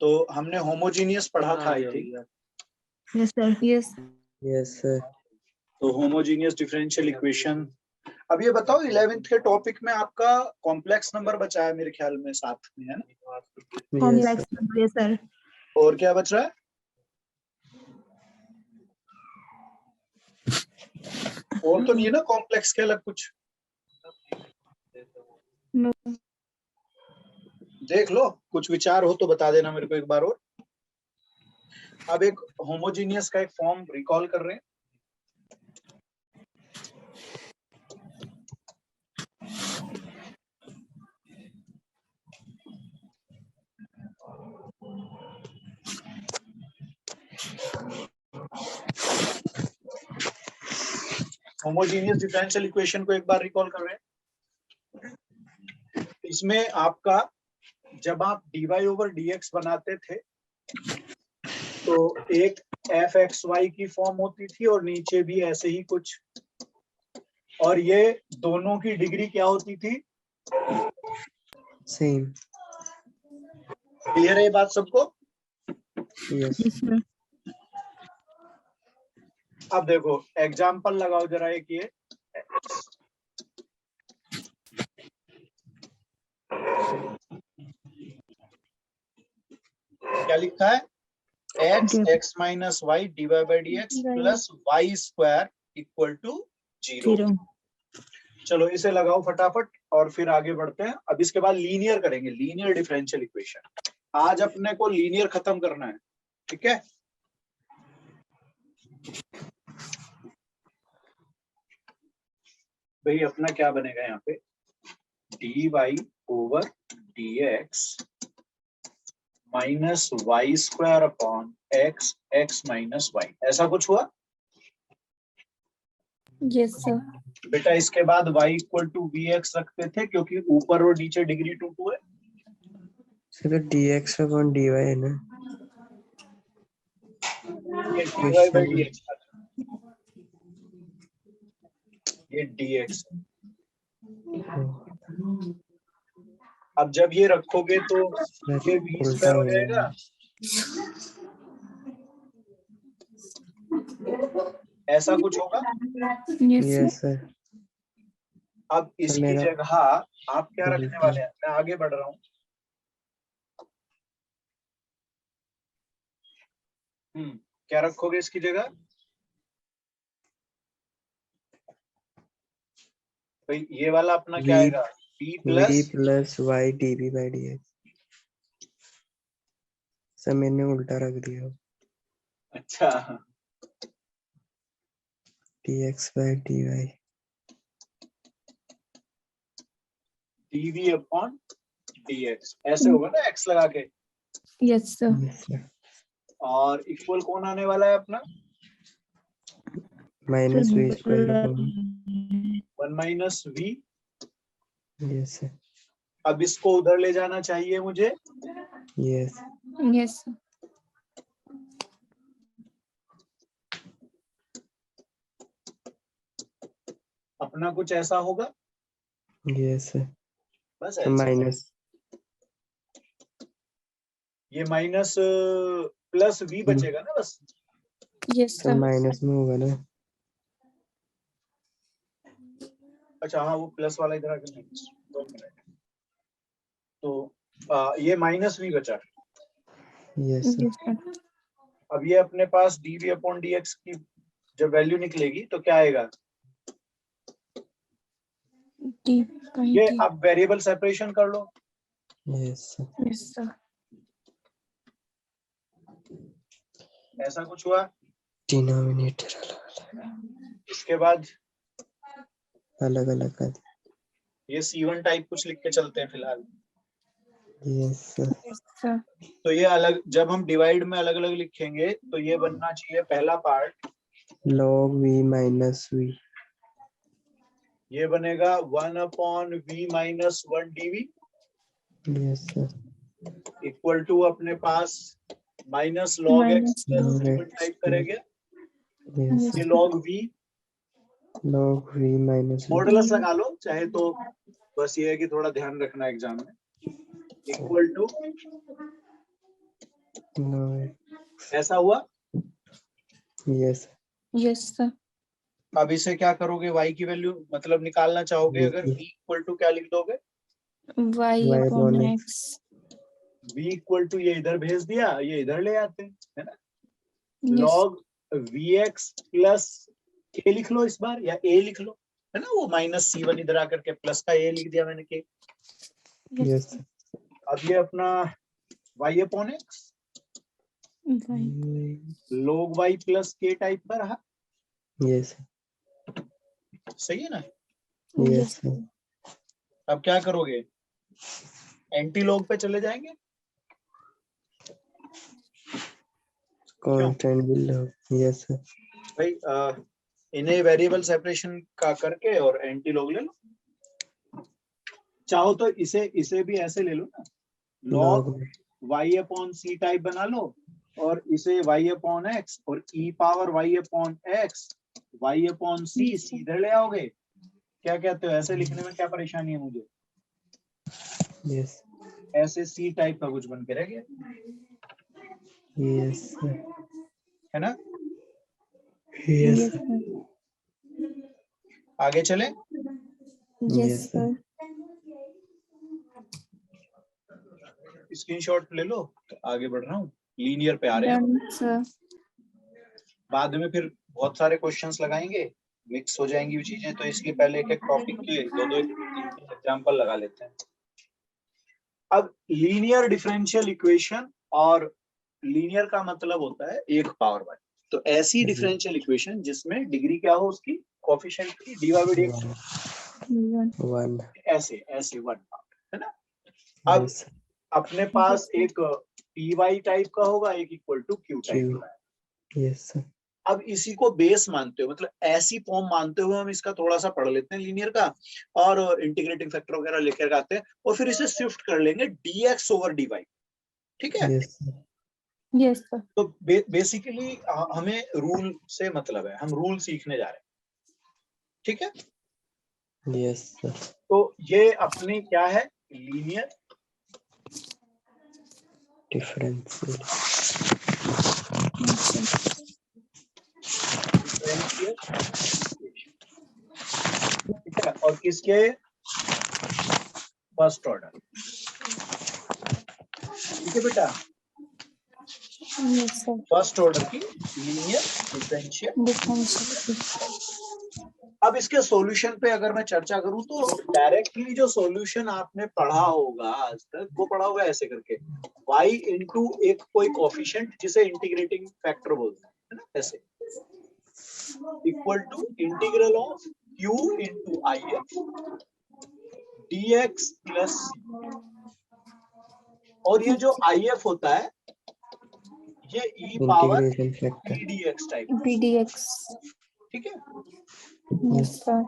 तो हमने होमोजीनियस पढ़ा था I think. Yes sir. Yes yes sir. तो होमोजीनियस डिफरेंशियल इक्वेशन। अब ये बताओ 11th के टॉपिक में आपका कॉम्प्लेक्स नंबर बचा है मेरे ख्याल में साथ में, है ना? Complex number. Yes sir. और क्या बच रहा है? और तो नहीं है ना कॉम्प्लेक्स के अलग कुछ? नो। देख लो, कुछ विचार हो तो बता देना मेरे को एक बार और। अब एक होमोजीनियस का एक फॉर्म रिकॉल कर रहे हैं। होमोजीनियस डिफरेंशियल इक्वेशन को एक बार रिकॉल कर रहे हैं। इसमें आपका जब आप dy ओवर dx बनाते थे तो एक fxy की फॉर्म होती थी और नीचे भी ऐसे ही कुछ, और ये दोनों की डिग्री क्या होती थी? सेम। क्लियर है ये बात सबको? यस। Yes sir. अब देखो एग्जाम्पल लगाओ जरा एक ये। क्या लिखा है? x minus y divide by d x plus y square equal to 0। चलो इसे लगाओ फटाफट और फिर आगे बढ़ते हैं। अब इसके बाद लीनियर करेंगे, लीनियर डिफरेंशियल इक्वेशन। आज अपने को लीनियर खत्म करना है, ठीक है? भाई अपना क्या बनेगा यहाँ पे? dy over dx minus y square upon x x minus y, ऐसा कुछ हुआ? Yes sir. बेटा इसके बाद y equal to v x रखते थे क्योंकि ऊपर और नीचे डिग्री 2 है। सर dx अपॉन dy है ना? ये dy बाई dx, ये dx। अब जब ये रखोगे तो ये v उल्टा स्क्वायर हो हो जाएगा। ऐसा कुछ होगा? Yes sir. अब इसकी मेरा- जगह आप क्या रखने उल्टा। वाले हैं? मैं आगे बढ़ रहा हूँ। क्या रखोगे इसकी जगह? भाई ये वाला अपना क्या आएगा? b plus y dv by dx। Sir मैंने उल्टा रख दिया। अच्छा, dx by dy। dv upon dx ऐसे होगा ना x लगा के। Yes sir. Yes sir. और इक्वल कौन आने वाला है अपना? Minus v square upon. 1 minus v। Yes sir. अब इसको उधर ले जाना चाहिए मुझे। यस। Yes sir. अपना कुछ ऐसा होगा, यस सर। बस तो ऐसे। माइनस। ये माइनस प्लस v बचेगा ना बस। यस तो सर। माइनस में होगा ना? अच्छा हाँ, वो प्लस वाला इधर आके माइनस। 2 मिनट। तो ये माइनस v बचा। Yes sir. Yes sir. अब ये अपने पास dv अपॉन dx की जब वैल्यू निकलेगी तो क्या आएगा? ये अब वेरिएबल सेपरेशन कर लो। Yes sir. Yes sir. ऐसा कुछ हुआ? डिनोमिनेटर अलग इसके बाद अलग कर दिया। ये C1 टाइप कुछ लिख के चलते हैं फिलहाल। Yes sir. Yes sir. तो ये अलग, जब हम डिवाइड में अलग अलग लिखेंगे तो ये बनना चाहिए पहला part, log v minus v। ये बनेगा 1 upon v minus 1 dv yes sir. Equal to अपने पास minus log x plus log C1 x type करेंगे। यस ये log v log v minus v। Modulus लगा लो चाहे तो, बस ये है कि थोड़ा ध्यान रखना एग्जाम में। Equal to No. ऐसा हुआ? Yes. Yes, sir. अब इसे क्या करोगे? y की वैल्यू मतलब निकालना चाहोगे अगर v इक्वल टू क्या लिख दोगे? Y Y upon upon X. v equal to ये इधर भेज दिया, ये इधर ले आते हैं, है ना? Yes. log vx plus a लिख लो इस बार, या a लिख लो, है ना? वो माइनस c1 इधर आकर के प्लस का a लिख दिया मैंने के। Yes. Yes. अब ये अपना y upon x Y. log y plus k type का रहा, Yes. सही है ना? Yes. अब क्या करोगे? एंटी लॉग पे चले जाएंगे। Constant will log. Yes. भाई इन्हें वेरिएबल सेपरेशन का करके और एंटी लॉग ले लो। चाहो तो इसे भी ऐसे ले लो ना, log Log. y upon C type बना लो, और इसे y अपॉन एक्स और e power y upon x y upon C सीधे ले आओगे। क्या कहते हो? ऐसे लिखने में क्या परेशानी है मुझे? Yes. ऐसे सी टाइप का कुछ बन के रह गया, Yes. है ना? Yes. Yes, sir. आगे चले। Yes, sir. स्क्रीनशॉट ले लो, तो आगे बढ़ रहा हूँ। लीनियर पे आ रहे हैं। Done, sir. बाद में फिर बहुत सारे क्वेश्चंस लगाएंगे, मिक्स हो जाएंगी वो चीजें, तो इसलिए पहले एक एक टॉपिक के दो एग्जांपल लगा लेते हैं। अब लीनियर डिफरेंशियल इक्वेशन, और लीनियर का मतलब होता है एक पावर वाली, तो ऐसी डिफरेंशियल इक्वेशन जिसमें डिग्री क्या हो उसकी, कोएफिशिएंट की, dy by dx One. 1. ऐसे ऐसे 1 पावर, है ना? अब Yes. अपने पास एक py टाइप का होगा, एक इक्वल टू q टाइप का है। Yes. अब इसी को बेस मानते हो, मतलब ऐसी फॉर्म मानते हुए हम इसका थोड़ा सा पढ़ लेते हैं लीनियर का, और इंटीग्रेटिंग फैक्टर वगैरह लेकर आते हैं, और फिर इसे शिफ्ट कर लेंगे dx ओवर dy। ठीक है? Yes. Yes, sir. तो बेसिकली हमें रूल से मतलब है, हम रूल सीखने जा रहे हैं। ठीक है? Yes. तो ये अपनी क्या है? Linear Differential. Differential equation. ठीक है? और किसके? First order. ठीक है बेटा? Yes, sir. फर्स्ट ऑर्डर की लीनियर डिफरेंशियल। Differential. अब इसके सॉल्यूशन पे अगर मैं चर्चा करूं तो डायरेक्टली जो सॉल्यूशन आपने पढ़ा होगा आज तक, वो पढ़ा होगा ऐसे करके, y इंटू एक कोई कोफिशिएंट जिसे इंटीग्रेटिंग फैक्टर बोलते हैं, है ना? ऐसे equal to integral of q into if dx plus, और ये जो if होता है ये e power Integration factor. pdx type. BDX. ठीक है? Yes, sir.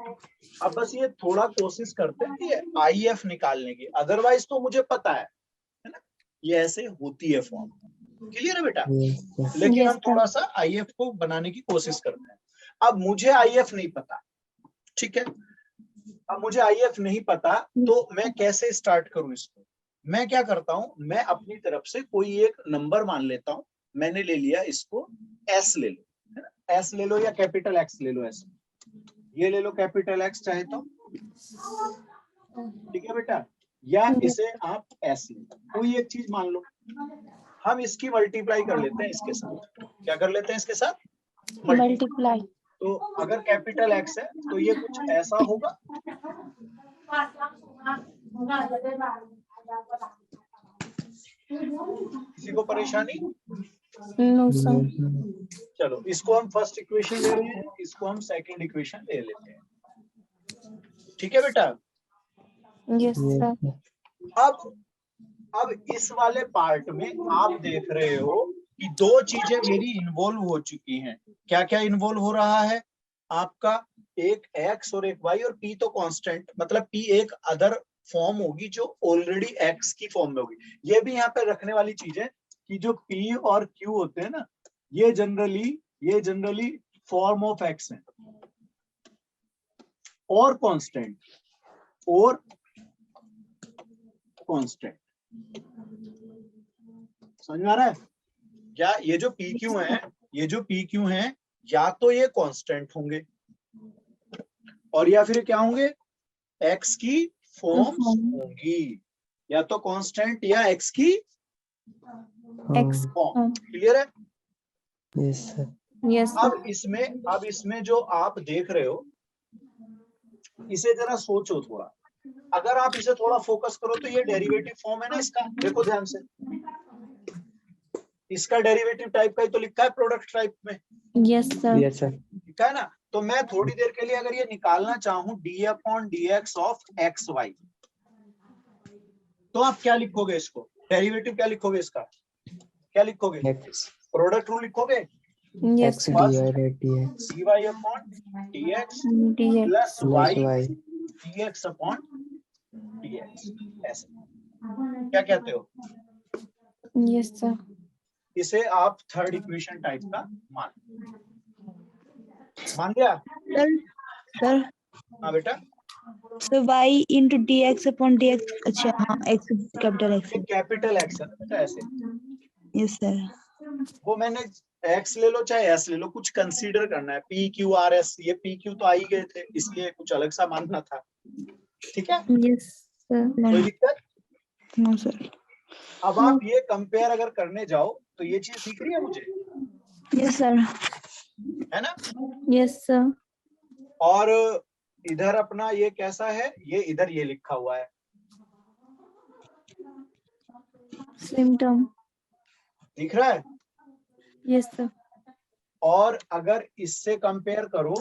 अब बस ये थोड़ा कोशिश करते हैं कि IF निकालने की, अदरवाइज तो मुझे पता है ना, ये ऐसे होती है फॉर्म। क्लियर है बेटा? Yes. लेकिन Yes, हम थोड़ा सा IF को बनाने की कोशिश करते हैं। अब मुझे IF नहीं पता, ठीक है? अब मुझे IF नहीं पता, तो मैं कैसे स्टार्ट करूं इसको? मैं क्या करता हूं, मैं अपनी तरफ से कोई एक नंबर मान लेता हूं। मैंने ले लिया इसको S ले लो, है ना? S ले लो या कैपिटल X ले लो, ऐसे ये ले लो कैपिटल X चाहे तो, ठीक है बेटा? या इसे आप S ले लो, कोई एक चीज मान लो। हम इसकी मल्टीप्लाई कर लेते हैं इसके साथ। क्या कर लेते हैं इसके साथ? Multiply. तो अगर कैपिटल X है तो ये कुछ ऐसा होगा, किसी को परेशानी? No, sir. चलो इसको हम फर्स्ट इक्वेशन ले रहे हैं, इसको हम सेकंड इक्वेशन ले लेते हैं। ठीक है बेटा? Yes, sir. अब इस वाले पार्ट में आप देख रहे हो कि दो चीजें मेरी इन्वॉल्व हो चुकी हैं। क्या क्या इन्वॉल्व हो रहा है आपका? एक x और एक y, और p तो कांस्टेंट, मतलब p एक अदर फॉर्म होगी जो ऑलरेडी x की फॉर्म में होगी। ये भी यहाँ पे रखने वाली चीज है कि जो p और q होते हैं ना, ये जनरली फॉर्म ऑफ x है, और कांस्टेंट, और कांस्टेंट। समझ में आ रहा है? या ये जो पी क्यू है, ये जो पी क्यू है या तो ये कांस्टेंट होंगे और या फिर क्या होंगे, एक्स की फॉर्म्स होंगी, या तो कांस्टेंट या एक्स की X फॉर्म। क्लियर है? Yes sir. yes sir अब इसमें जो आप देख रहे हो, इसे जरा सोचो थोड़ा। अगर आप इसे थोड़ा फोकस करो तो ये डेरिवेटिव फॉर्म है ना इसका, देखो ध्यान से, इसका डेरिवेटिव टाइप का ही तो लिखा है प्रोडक्ट टाइप में, yes sir यस सर। लिखा है ना। तो मैं थोड़ी देर के लिए अगर ये निकालना चाहूं d/dx ऑफ एक्स वाई, तो आप क्या लिखोगे इसको, डेरिवेटिव क्या लिखोगे इसका, क्या लिखोगे, एक्स प्रोडक्ट रूल लिखोगे, yes x sir divided d x dy/dx dx plus plus y y dx/dx, ऐसे। क्या कहते हो? yes sir इसे आप थर्ड इक्वेशन टाइप का मान गया? सर हाँ बेटा, sir y into D x upon D x, अच्छा हाँ एक्स कैपिटल एक्स, ये कैपिटल एक्स है ना बेटा, ऐसे। Yes sir. वो मैंने एक्स ले लो चाहे एस ले लो, कुछ कंसीडर करना है, पी क्यू आर एस, ये पी क्यू तो आ ही गए थे, इसलिए कुछ अलग सा मानना था। ठीक है, yes sir कोई दिक्कत? No sir. अब आप ये कंपेयर अगर करने जाओ तो ये चीज दिख रही है मुझे, यस सर। है ना? yes sir और इधर अपना ये कैसा है, ये इधर ये लिखा हुआ है, same term दिख रहा है? yes sir और अगर इससे कंपेयर करो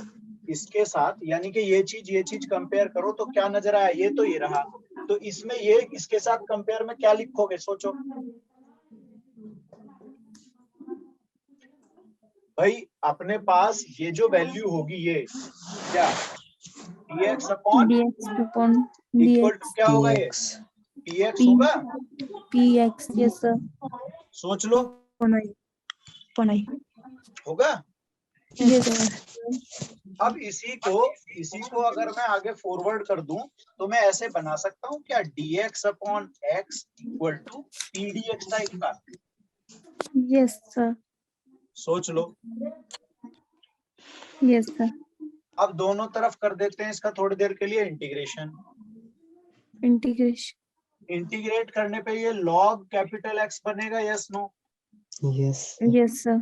इसके साथ, यानी कि ये चीज कंपेयर करो तो क्या नजर आया, ये तो ये रहा। तो इसमें ये इसके साथ कंपेयर में क्या लिखोगे, सोचो भाई। अपने पास ये जो वैल्यू होगी, ये क्या, dx upon dx upon equal to dx क्या होगा, ये डीएक्स px p होगा। px yes sir सोच लो, पनाई होगा। Yes sir. अब इसी को अगर मैं आगे फॉरवर्ड कर दूं तो मैं ऐसे बना सकता हूं क्या, dx upon x equal to p dx type का। yes sir सोच लो। yes sir अब दोनों तरफ कर देते हैं इसका थोड़ी देर के लिए इंटीग्रेशन। integration इंटीग्रेट करने पे ये log कैपिटल X बनेगा, yes no? Yes yes sir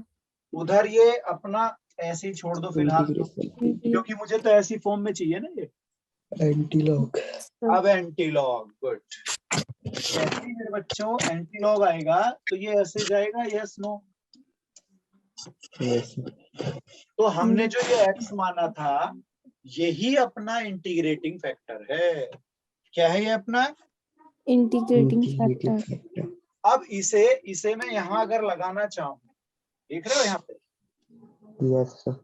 उधर ये अपना ऐसे ही छोड़ दो फिलहाल, इंटीग्रेशन क्योंकि मुझे तो ऐसी फॉर्म में चाहिए ना ये। एंटीलॉग अब एंटी लॉग, गुड। जैसे ही मेरे बच्चों एंटी लॉग आएगा तो ये ऐसे जाएगा, यस नो? यस तो हमने जो ये x माना था, यही अपना इंटीग्रेटिंग फैक्टर है। क्या है ये अपना? integrating factor factor. अब इसे मैं यहाँ अगर लगाना चाहूँ, देख रहे हो यहाँ पे, यस सर।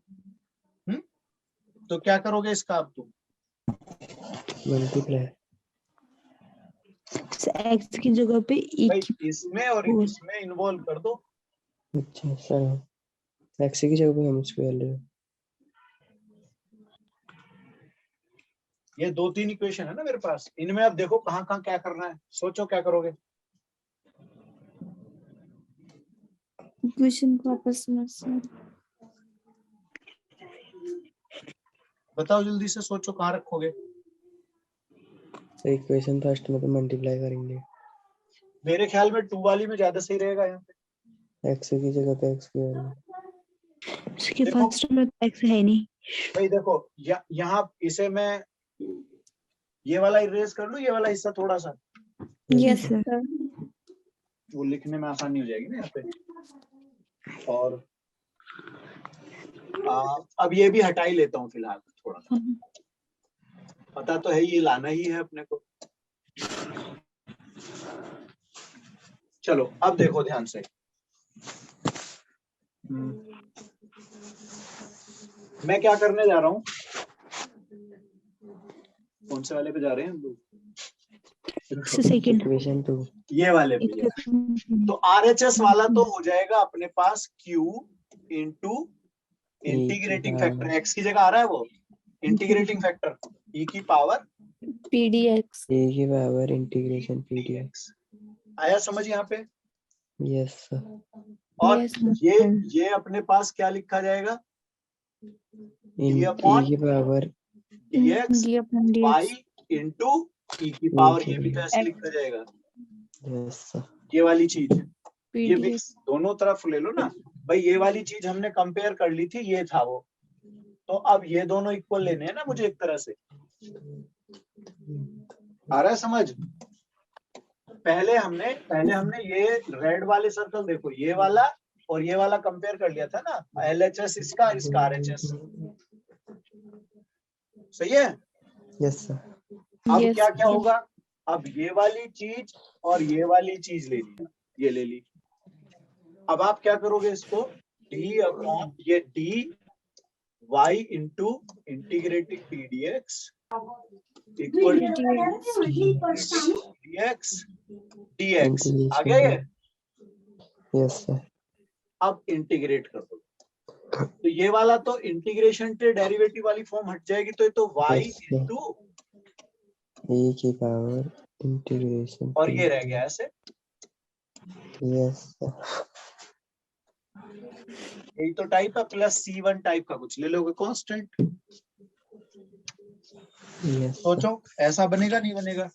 तो क्या करोगे इसका अब तुम? मल्टीप्लाई एक्स की जगह पे ई भाई की इसमें और इसमें इन्वॉल्व कर दो। अच्छा सर एक्स की जगह पे हम इसको ले लें। ये 2-3 इक्वेशन है ना मेरे पास, इनमें अब देखो कहाँ कहाँ क्या करना है, सोचो क्या करोगे। equation को आपस में sir बताओ जल्दी से, सोचो कहाँ रखोगे। इक्वेशन फर्स्ट में तो मल्टीप्लाई करेंगे, मेरे ख्याल में 2 वाली में ज्यादा सही रहेगा यहाँ पे। एक्स की जगह पे एक्स की वैल्यू। इसके देखो फर्स्ट में एक्स है नहीं। भाई देखो, यहाँ इसे मैं ये वाला इरेज कर लूं, ये वाला हिस्सा थोड़ा सा, yes sir। sir वो लिखने में आसानी हो जाएगी ना यहाँ पे। और अब ये भी हटा ही लेता हूँ फिलहाल थोड़ा सा, पता तो है ये लाना ही है अपने को। चलो अब देखो ध्यान से, मैं क्या करने जा रहा हूँ, कौन से वाले पे जा रहे हैं हम लोग? सेकंड इक्वेशन 2 ये वाले पे। तो RHS वाला तो हो जाएगा अपने पास Q into integrating factor, x की जगह आ रहा है वो इंटीग्रेटिंग फैक्टर e की पावर pdx ए की पावर इंटीग्रेशन पीडीएक्स। आया समझ यहाँ पे? Yes, sir. और Yes, sir. ये अपने पास क्या लिखा जाएगा, In d e अपॉन की power dx D upon y DX. Into e की पावर, की ये भी तो ऐसे लिखा जाएगा, yes, sir. ये वाली चीज, ये PDF. मिक्स दोनों तरफ ले लो ना भाई। ये वाली चीज हमने कंपेयर कर ली थी, ये था वो, तो अब ये दोनों इक्वल लेने हैं ना मुझे एक तरह से। आ रहा है समझ? पहले हमने ये रेड वाले सर्कल देखो, ये वाला और ये वाला कंपेयर कर लिया था ना, LHS इसका RHS, सही है। Yes, sir. अब Yes, क्या क्या sir. होगा, अब ये वाली चीज और ये वाली चीज ले ली, ये ले ली। अब आप क्या करोगे इसको, d अपॉन ये d y into integrating pdx equal dx dx, आ गया ये। Yes, sir. अब इंटीग्रेट कर दो, तो ये वाला तो इंटीग्रेशन के डेरिवेटिव वाली फॉर्म हट जाएगी, तो ये तो y Yes, sir. Into e की power integration और ये रह गया ऐसे, yes, sir. यही तो टाइप है, प्लस C1 टाइप का कुछ ले लोगे कांस्टेंट। Yes, sir. सोचो ऐसा बनेगा नहीं बनेगा।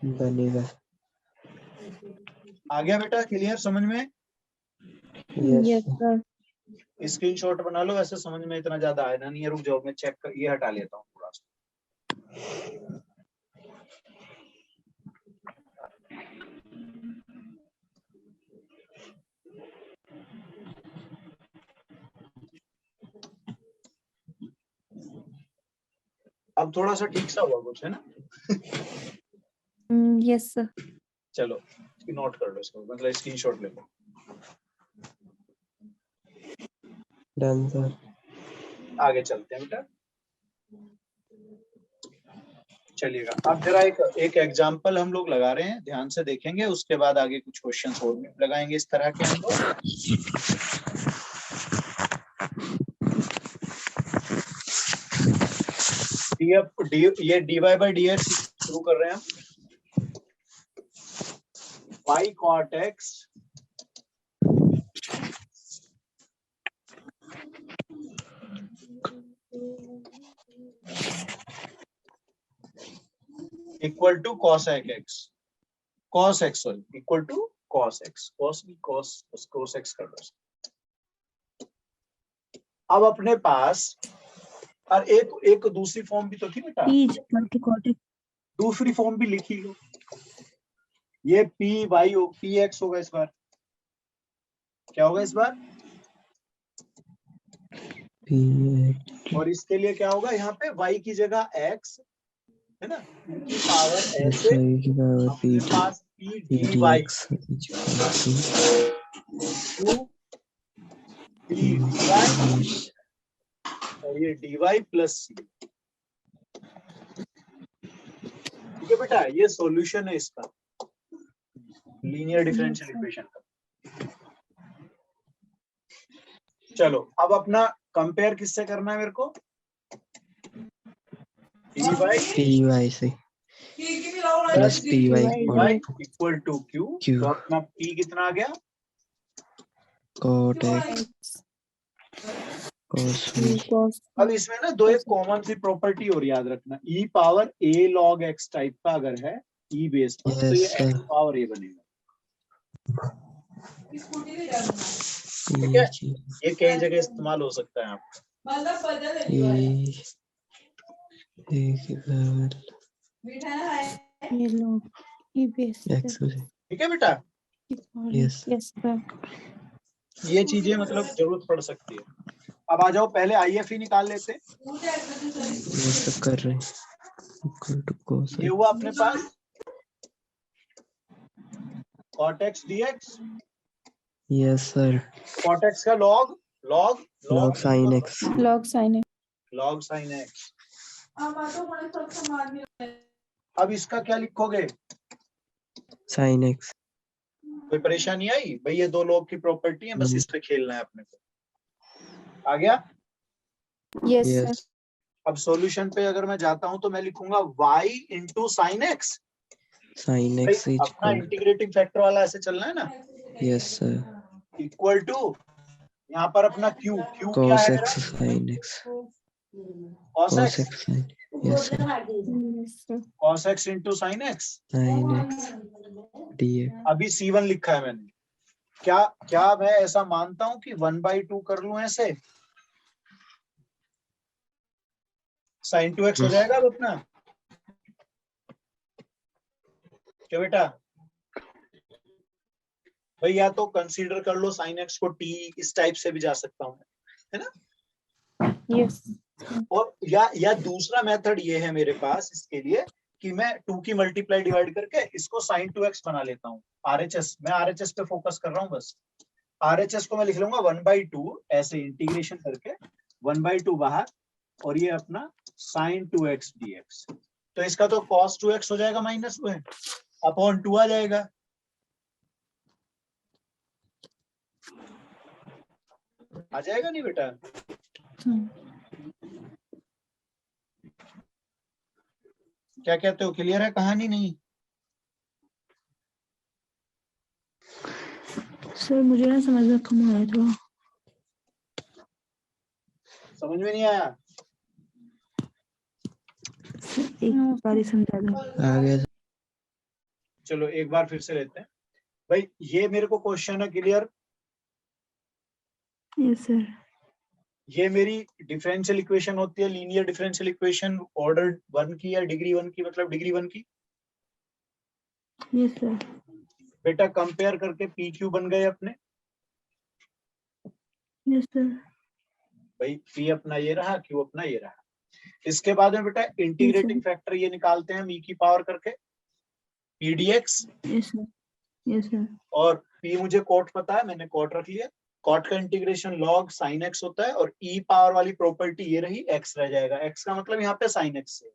बनेगा। आ गया बेटा, क्लियर समझ में? Yes, Yes, sir. sir. Screenshot बना लो, वैसे समझ में इतना ज्यादा आएगा नहीं है। रुक जाओ, मैं चेक कर, ये हटा लेता हूँ थोड़ा सा। अब थोड़ा सा ठीक सा हुआ कुछ, है ना? Yes, sir. चलो इसकी नोट कर लो, इसको मतलब स्क्रीनशॉट ले लो। Done, sir. आगे चलते हैं बेटा, चलिएगा। अब जरा एक एग्जांपल हम लोग लगा रहे हैं, ध्यान से देखेंगे, उसके बाद आगे कुछ क्वेश्चंस और भी लगाएंगे इस तरह के हम लोग। ये dy बाई dx शुरू कर रहे हैं हम। y cot x equal to cos x, cos x sorry, equal to cos x, cos x कर दो। अब अपने पास और एक दूसरी फॉर्म भी तो थी बेटा, P is equal to cot x. दूसरी फॉर्म भी लिखी लो। ये पी एक्स होगा इस बार, क्या होगा इस बार, और इसके लिए क्या होगा, यहाँ पे y की जगह x है ना, की पावर ऐसे अपने पास p dy और ये dy प्लस c। ठीक है बेटा, ये सॉल्यूशन है इसका लीनियर डिफरेंशियल इक्वेशन का। चलो अब अपना कंपेयर किससे करना है मेरे को, py से plus py equal to q, तो अपना p कितना आ गया, cot x cos v। अब इसमें ना दो एक कॉमन सी प्रॉपर्टी और याद रखना, e power a log x type का अगर है e बेस पर, तो ये x पावर a बनेगा। ठीक है, ये कई जगह इस्तेमाल हो सकता है आपका। ये लोग ये बेस ठीक है बेटा, Yes. Yes, sir. ये चीजें मतलब जरूरत पड़ सकती है। अब आ जाओ, पहले IF ही निकाल लेते। वो सब कर रहे हैं इक्वल टू cos ये हुआ अपने पास cot x dx, yes sir cot x का log sin x Log sin x. log sin x। अब इसका क्या लिखोगे, sin x कोई परेशानी आई भाई, ये दो log की प्रॉपर्टी है, बस इस पे खेलना है अपने को। आ गया? Yes, sir. yes अब सॉल्यूशन पे अगर मैं जाता हूं तो मैं लिखूंगा y into sine x. sin x is अपना इंटीग्रेटिंग फैक्टर वाला ऐसे चलना है ना, Yes, sir. इक्वल टू यहाँ पर अपना क्यू क्यू क्या Cos है x sin x. cos Cos x x sin. Yes, sir. Yes, sir. cos x into sine x. Sin x dx. अभी C1 लिखा है मैंने, क्या क्या मैं ऐसा मानता हूं कि 1/2 कर लूं ऐसे, sin 2x हो Yes. जाएगा अब अपना, क्या बेटा? भाई या तो कंसीडर कर लो sin x को t, इस टाइप से भी जा सकता हूं, है ना? Yes. और या दूसरा मेथड ये है मेरे पास इसके लिए कि मैं 2 की मल्टीप्लाई डिवाइड करके इसको sin 2x बना लेता हूँ। RHS, मैं RHS पे फोकस कर रहा हूँ बस। RHS को मैं लिख लूंगा 1/2 ऐसे इंटीग्रेशन करके, 1/2 बाहर, और ये अपना sin 2x dx। तो इसका तो cos 2x हो जाएगा माइनस में, अपॉन 2 आ जाएगा। आ जाएगा नहीं बेटा? क्या कहते हो, क्लियर है कहानी? नहीं सर मुझे ना समझ में कम आ रहा है थोड़ा। समझ में नहीं आया? एक बार ही समझा दो। आ गया sir. चलो एक बार फिर से लेते हैं। भाई ये मेरे को क्वेश्चन है क्लियर? Yes sir. ये मेरी डिफरेंशियल इक्वेशन होती है, लीनियर डिफरेंशियल इक्वेशन ऑर्डर 1 की या डिग्री 1 की, मतलब डिग्री 1 की। Yes sir. बेटा कंपेयर करके पी क्यू बन गए अपने। Yes sir. भाई पी अपना ये रहा, क्यू अपना ये रहा। इसके बाद में बेटा इंटीग्रेटिंग फैक्टर ये निकालते हैं e की पावर करके, p d x. Yes sir. Yes sir. और पी मुझे कॉट पता है, मैंने कॉट रख लिया। कॉट का इंटीग्रेशन लॉग साइन एक्स होता है, और ई पावर वाली प्रॉपर्टी ये रही, एक्स रह जाएगा। एक्स का मतलब यहाँ पे साइन एक्स है।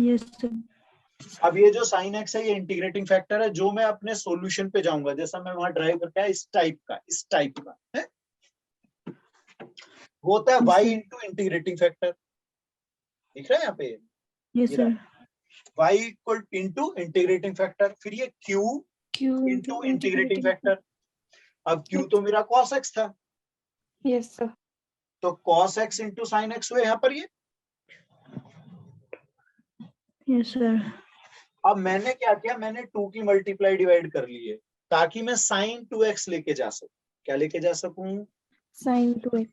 Yes sir. अब ये जो साइन एक्स है ये इंटीग्रेटिंग फैक्टर है, जो मैं अपने सॉल्यूशन पे जाऊंगा, जैसा मैं वहां ड्राइव करके आया, इस टाइप का है, वो होता है y इंटू इंटीग्रेटिंग फैक्टर। दिख रहा है यहाँ पे? Yes sir. y equal into integrating factor, फिर ये q Q into integrating factor. अब q तो मेरा cos x था, Yes, sir. तो cos x into sine x हुए यहाँ पर ये। Yes sir. अब मैंने क्या किया, मैंने 2 की मल्टीप्लाई डिवाइड कर ली है, ताकि मैं sin 2x लेके जा सकूं। क्या लेके जा सकूं? Sin 2x.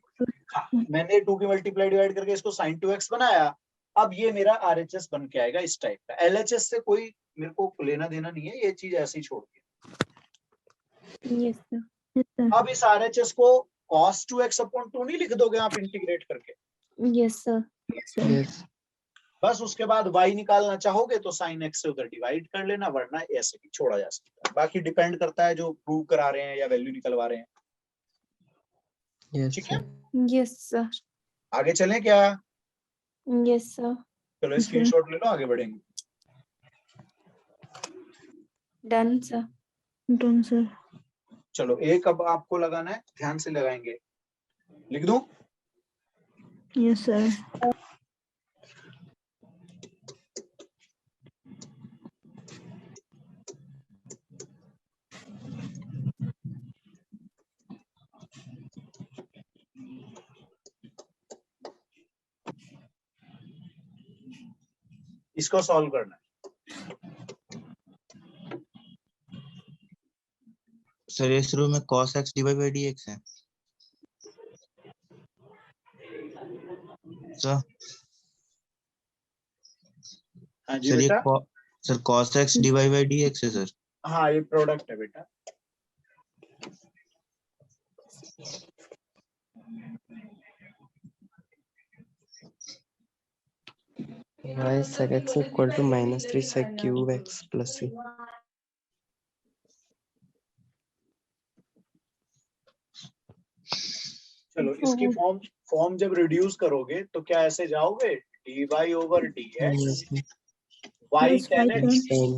मैंने 2 की मल्टीप्लाई डिवाइड करके इसको sin 2x बनाया। अब ये मेरा RHS बन के आएगा इस टाइप का। LHS से कोई मेरे को लेना देना नहीं है, ये चीज ऐसे ही छोड़ दी। Yes, sir. Yes sir. अब इस RHS को cos 2x अपॉन 2 नहीं लिख दोगे आप इंटीग्रेट करके? Yes, sir. Yes sir. Yes. बस उसके बाद y निकालना चाहोगे तो sin x से उधर डिवाइड कर लेना, वरना ऐसे भी छोड़ा जा सकता है। बाकी डिपेंड करता है जो प्रूव करा रहे हैं या वैल्यू निकलवा रहे हैं। Yes, ठीक है, sir. Yes, sir. आगे चलें क्या? Yes, sir. चलो Yes, sir. स्क्रीनशॉट ले लो, आगे बढ़ेंगे। Done, sir. Done sir. चलो एक अब आपको लगाना है, ध्यान से लगाएंगे। लिख दूं? Yes sir. इसको सॉल्व करना है। सर ये शुरू में cos x divide by dx है सर। हाँ जी सर ये बेटा। Sir cos x divide by dx है सर। हाँ ये प्रोडक्ट है बेटा। Y sec x equal to -3 sec cube x plus c. चलो इसकी फॉर्म जब रिड्यूस करोगे तो क्या ऐसे जाओगे, dy over dx Yes, sir. y Yes, tan y x Sin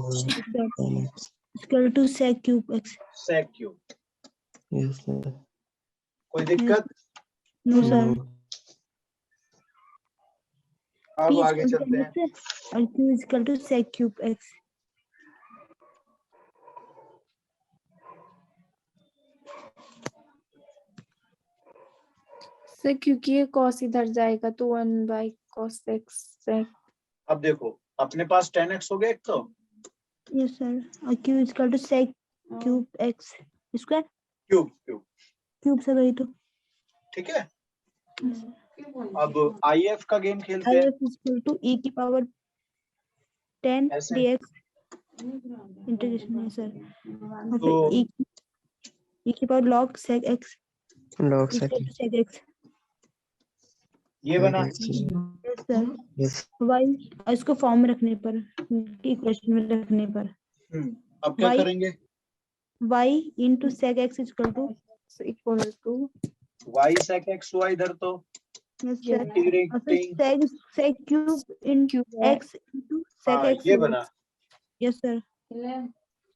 y. Equal to sec cube x। sec cube. Yes, sir. कोई दिक्कत? No sir. No. अब आगे चलते हैं। और q equal to sec cube x। Sir क्योंकि ये cos इधर जाएगा तो 1/cos x sec अब देखो अपने पास 10x हो गया एक तो, यस सर, और q equal to sec cube x square cube cube, cube से वही तो ठीक है। अब IF का गेम खेलते हैं if इक्वल टू e की पावर 10 ऐसे। dx इंटीग्रेशन है सर, और तो फिर e की power log sec x log equal sec to sec x। ये बना, यस सर, yes y और इसको फॉर्म में रखने पर, इक्वेशन में रखने पर अब क्या Y- करेंगे, y into sec x equal to equal to y sec x y इधर तो यस ये सर, और फिर integrating, sec cube in cube x into sec हाँ x। ये बना। यस सर,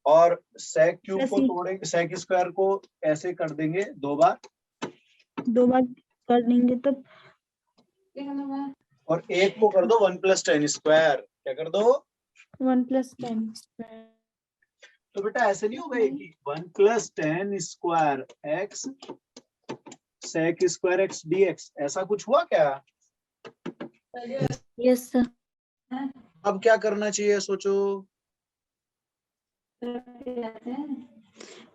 और sec क्यूब Plus को e। तोड़ेंगे, sec स्क्वायर को ऐसे कर देंगे 2 बार, 2 बार कर देंगे तब और एक को कर दो 1 + 10 स्क्वायर, क्या कर दो। 1 + 10 square तो बेटा ऐसे नहीं होगा कि 1 + 10 square x sec square x dx, ऐसा कुछ हुआ क्या। yes sir अब क्या करना चाहिए सोचो,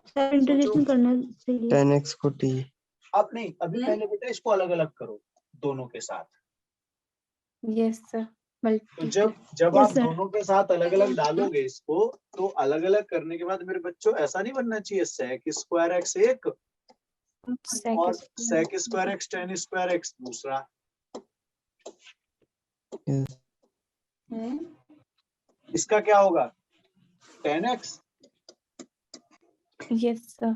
सर इंटीग्रेशन करना चाहिए। 10x को t अब नहीं, अभी पहले बेटा इसको अलग अलग करो दोनों के साथ। yes sir तो जब Yes, आप sir. दोनों के साथ अलग अलग डालोगे इसको, तो अलग अलग करने के बाद मेरे बच्चों ऐसा नहीं बनना चाहिए sec स्क्वायर x एक और sec square x 10 square x दूसरा। yes इसका क्या होगा 10x, yes sir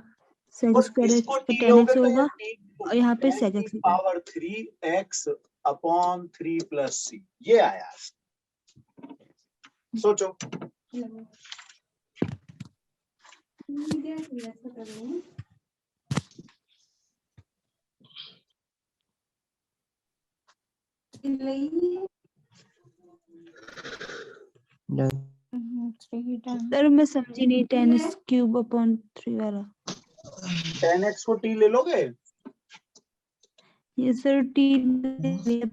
sec और स्क्वायर x इसको पे t 10x लोगे तो होगा ये t और यहाँ पे sec x होगा। पावर 3x अपॉन 3 + c, ये आया। सोचो done सर मैं समझी नहीं 10 क्यूब अपॉन 3 वाला। 10x को t ले लोगे, ये सर t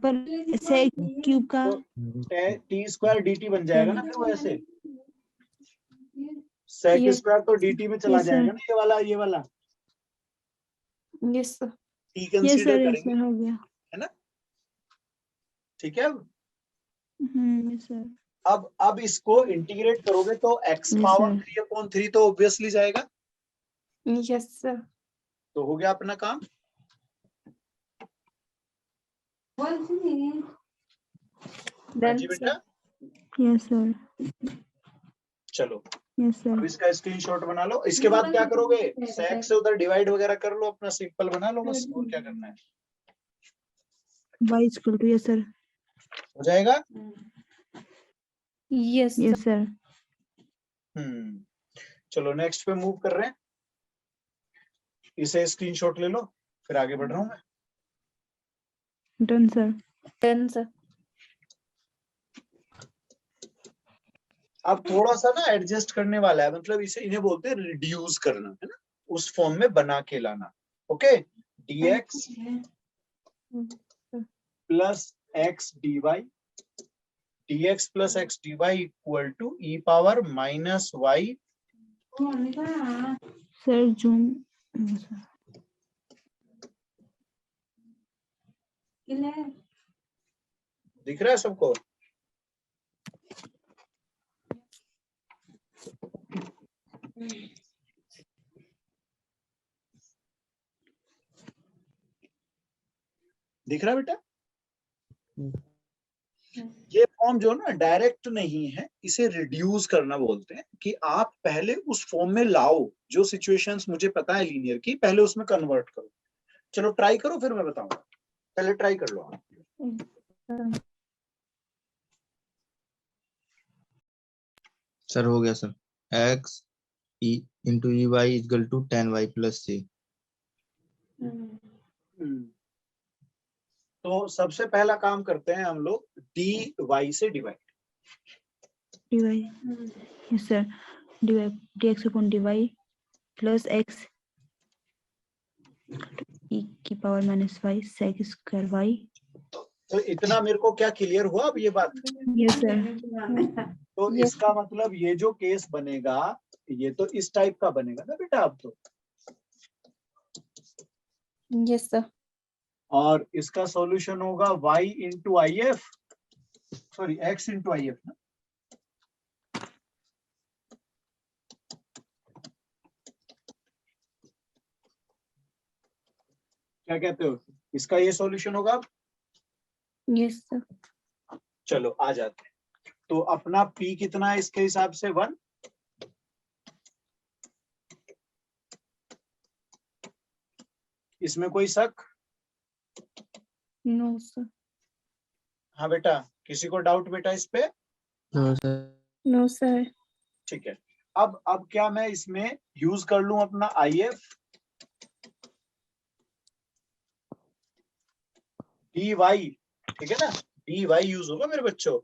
पर sec क्यूब का तो t स्क्वायर dt बन जाएगा ना, फिर वो ऐसे sec Yes. स्क्वायर तो dt में चला Yes, sir. जाएगा ना, ये वाला yes sir t yes consider sir, yes करेंगे, सर हो गया। है ना, ठीक है। यस सर, अब इसको इंटीग्रेट करोगे तो x Yes, पावर sir. 3/3 तो ऑब्वियसली जाएगा, yes sir तो हो गया अपना काम। हाँ done जी sir बेटा, यस सर, चलो यस अब सर। इसका स्क्रीनशॉट बना लो। इसके बाद क्या करोगे, sec से उधर डिवाइड वगैरह कर लो, अपना सिंपल बना लो बस, और क्या करना है, y equal to yes sir, हो जाएगा। yes sir yes sir. चलो नेक्स्ट पे मूव कर रहे हैं, इसे स्क्रीनशॉट ले लो, फिर आगे बढ़ रहा हूँ मैं। Done sir. done sir अब थोड़ा सा ना एडजस्ट करने वाला है, मतलब इसे इन्हें बोलते हैं रिड्यूस करना, है ना, उस फॉर्म में बना के लाना। Okay, dx plus x dy, dx plus x dy equal to e power minus y, sir zoom दिख रहा है सबको। दिख रहा है बेटा, ये फॉर्म जो ना डायरेक्ट नहीं है, इसे रिड्यूस करना बोलते हैं, कि आप पहले उस फॉर्म में लाओ जो सिचुएशंस मुझे पता है लीनियर की, पहले उसमें कन्वर्ट करो। चलो ट्राई करो, फिर मैं बताऊंगा, पहले ट्राई कर लो। सर हो गया sir, x into e y equal to 10y + c। तो सबसे पहला काम करते हैं हम लोग, dy से divide. Divide, yes sir, divide dx upon dy plus x की power minus y sec square y. तो इतना मेरे को क्या क्लियर हुआ अब ये बात? Yes sir. तो Yes. इसका मतलब ये जो केस बनेगा ये तो इस टाइप का बनेगा ना बेटा अब तो, Yes, sir. और इसका सॉल्यूशन होगा y into I F, sorry x into I F ना। क्या कहते हो, इसका ये सॉल्यूशन होगा? Yes, sir. चलो आ जाते हैं। तो अपना p कितना है इसके हिसाब से 1, इसमें कोई शक? No, sir. हाँ बेटा, किसी को डाउट बेटा इस पे? No sir. No, sir. ठीक है। अब क्या मैं इसमें यूज कर लूं अपना आई एफ, डी वाई, ठीक है ना, डी वाई यूज होगा मेरे बच्चों।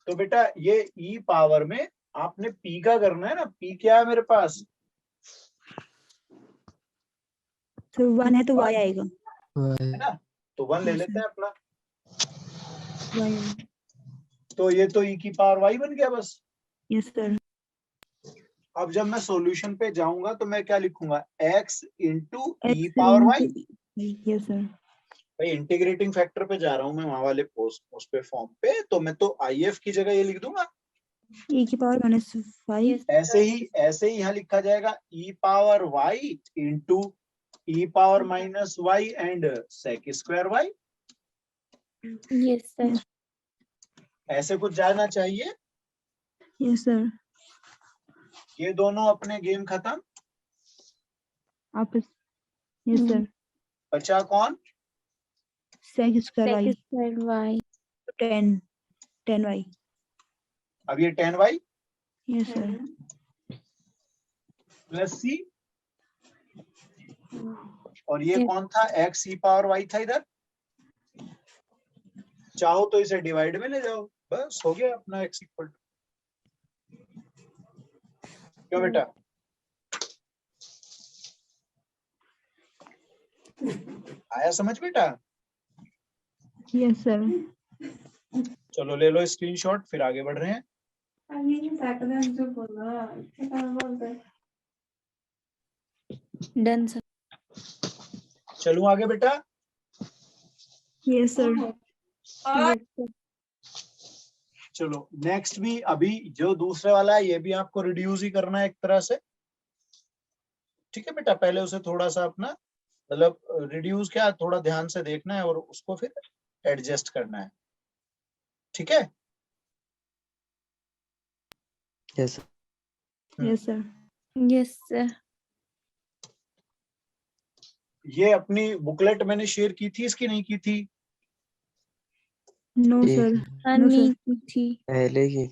तो बेटा ये ई पावर में आपने पी का करना है ना, पी क्या है मेरे पास? तो 1 है तो वाई आएगा। है ना, तो 1 ले लेते हैं अपना। वाई। तो ये तो ई की पावर वाई बन गया बस। Yes sir. अब जब मैं सॉल्यूशन पे जाऊंगा तो मैं क्या लिखूंगा, x into e power Y. Yes sir. भाई इंटीग्रेटिंग फैक्टर पे जा रहा हूं मैं, वहां वाले उस पे फॉर्म पे, तो मैं तो आई एफ की जगह ये लिख दूंगा। ई की पावर माइनस वाई। Yes. ऐसे ही यहाँ लिखा जाएगा e power y into e power minus y and sec square y. Yes, sir. ऐसे कुछ जाना चाहिए। Yes sir. ये दोनों अपने गेम खत्म। आप यस सर। बचा कौन? Sec square y. Sec square y. 10 y. अब ये 10 y yes sir. Plus c, और ये Yes. कौन था, एक्स ई पावर वाई था इधर। चाहो तो इसे डिवाइड में ले जाओ, बस हो गया अपना एक्स इक्वल टू। क्यों बेटा? आया समझ बेटा? Yes sir. चलो ले लो स्क्रीनशॉट, फिर आगे बढ़ रहे हैं। Done, sir. चलूं आगे बेटा? Yes sir. Yes, sir. चलो नेक्स्ट भी, अभी जो दूसरे वाला है ये भी आपको रिड्यूस ही करना है एक तरह से, ठीक है बेटा। पहले उसे थोड़ा सा अपना मतलब रिड्यूस क्या, थोड़ा ध्यान से देखना है और उसको फिर एडजस्ट करना है, ठीक है। Yes yes sir. Yes, sir. ये अपनी बुकलेट मैंने शेयर की थी, इसकी नहीं की थी? No, एक sir. No, नहीं sir. की थी. पहले की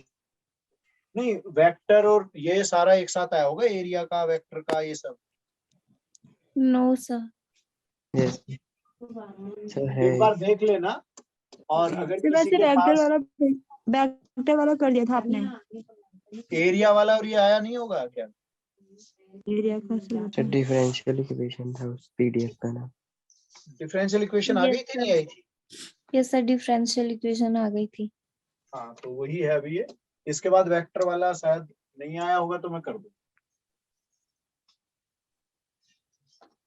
नहीं, वेक्टर और ये सारा एक साथ आया होगा, एरिया का, वेक्टर का, ये सब। No, sir. यस सर है। एक बार देख लेना, और अगर सर किसी वैसे के पास वेक्टर वाला कर दिया था आपने। एरिया वाला और ये आया नहीं होगा क्या? एरिया का सर सर डिफरेंशियल इक्वेशन था उस पीडीएफ का नाम। डिफरेंशियल इक्वेशन आ Yes, गई थी, नहीं आई थी? Yes, sir. डिफरेंशियल इक्वेशन आ गई थी. हाँ तो वही है अभी ये। इसके बाद वेक्टर वाला शायद नहीं आया होगा तो मैं कर दूं,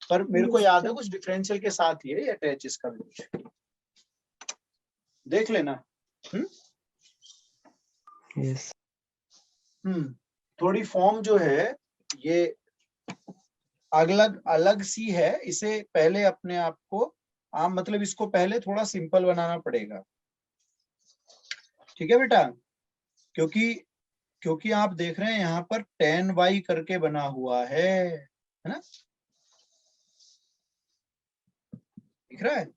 पर मेरे को याद है कुछ डिफरेंशियल के साथ ही है ये अटैच, इसका भी कुछ देख लेना। यस थोड़ी फॉर्म जो है ये अलग अलग सी है, इसे पहले अपने आप को आप मतलब इसको पहले थोड़ा सिंपल बनाना पड़ेगा, ठीक है बेटा। क्योंकि क्योंकि आप देख रहे हैं यहाँ पर 10y करके बना हुआ है ना, दिख रहा है?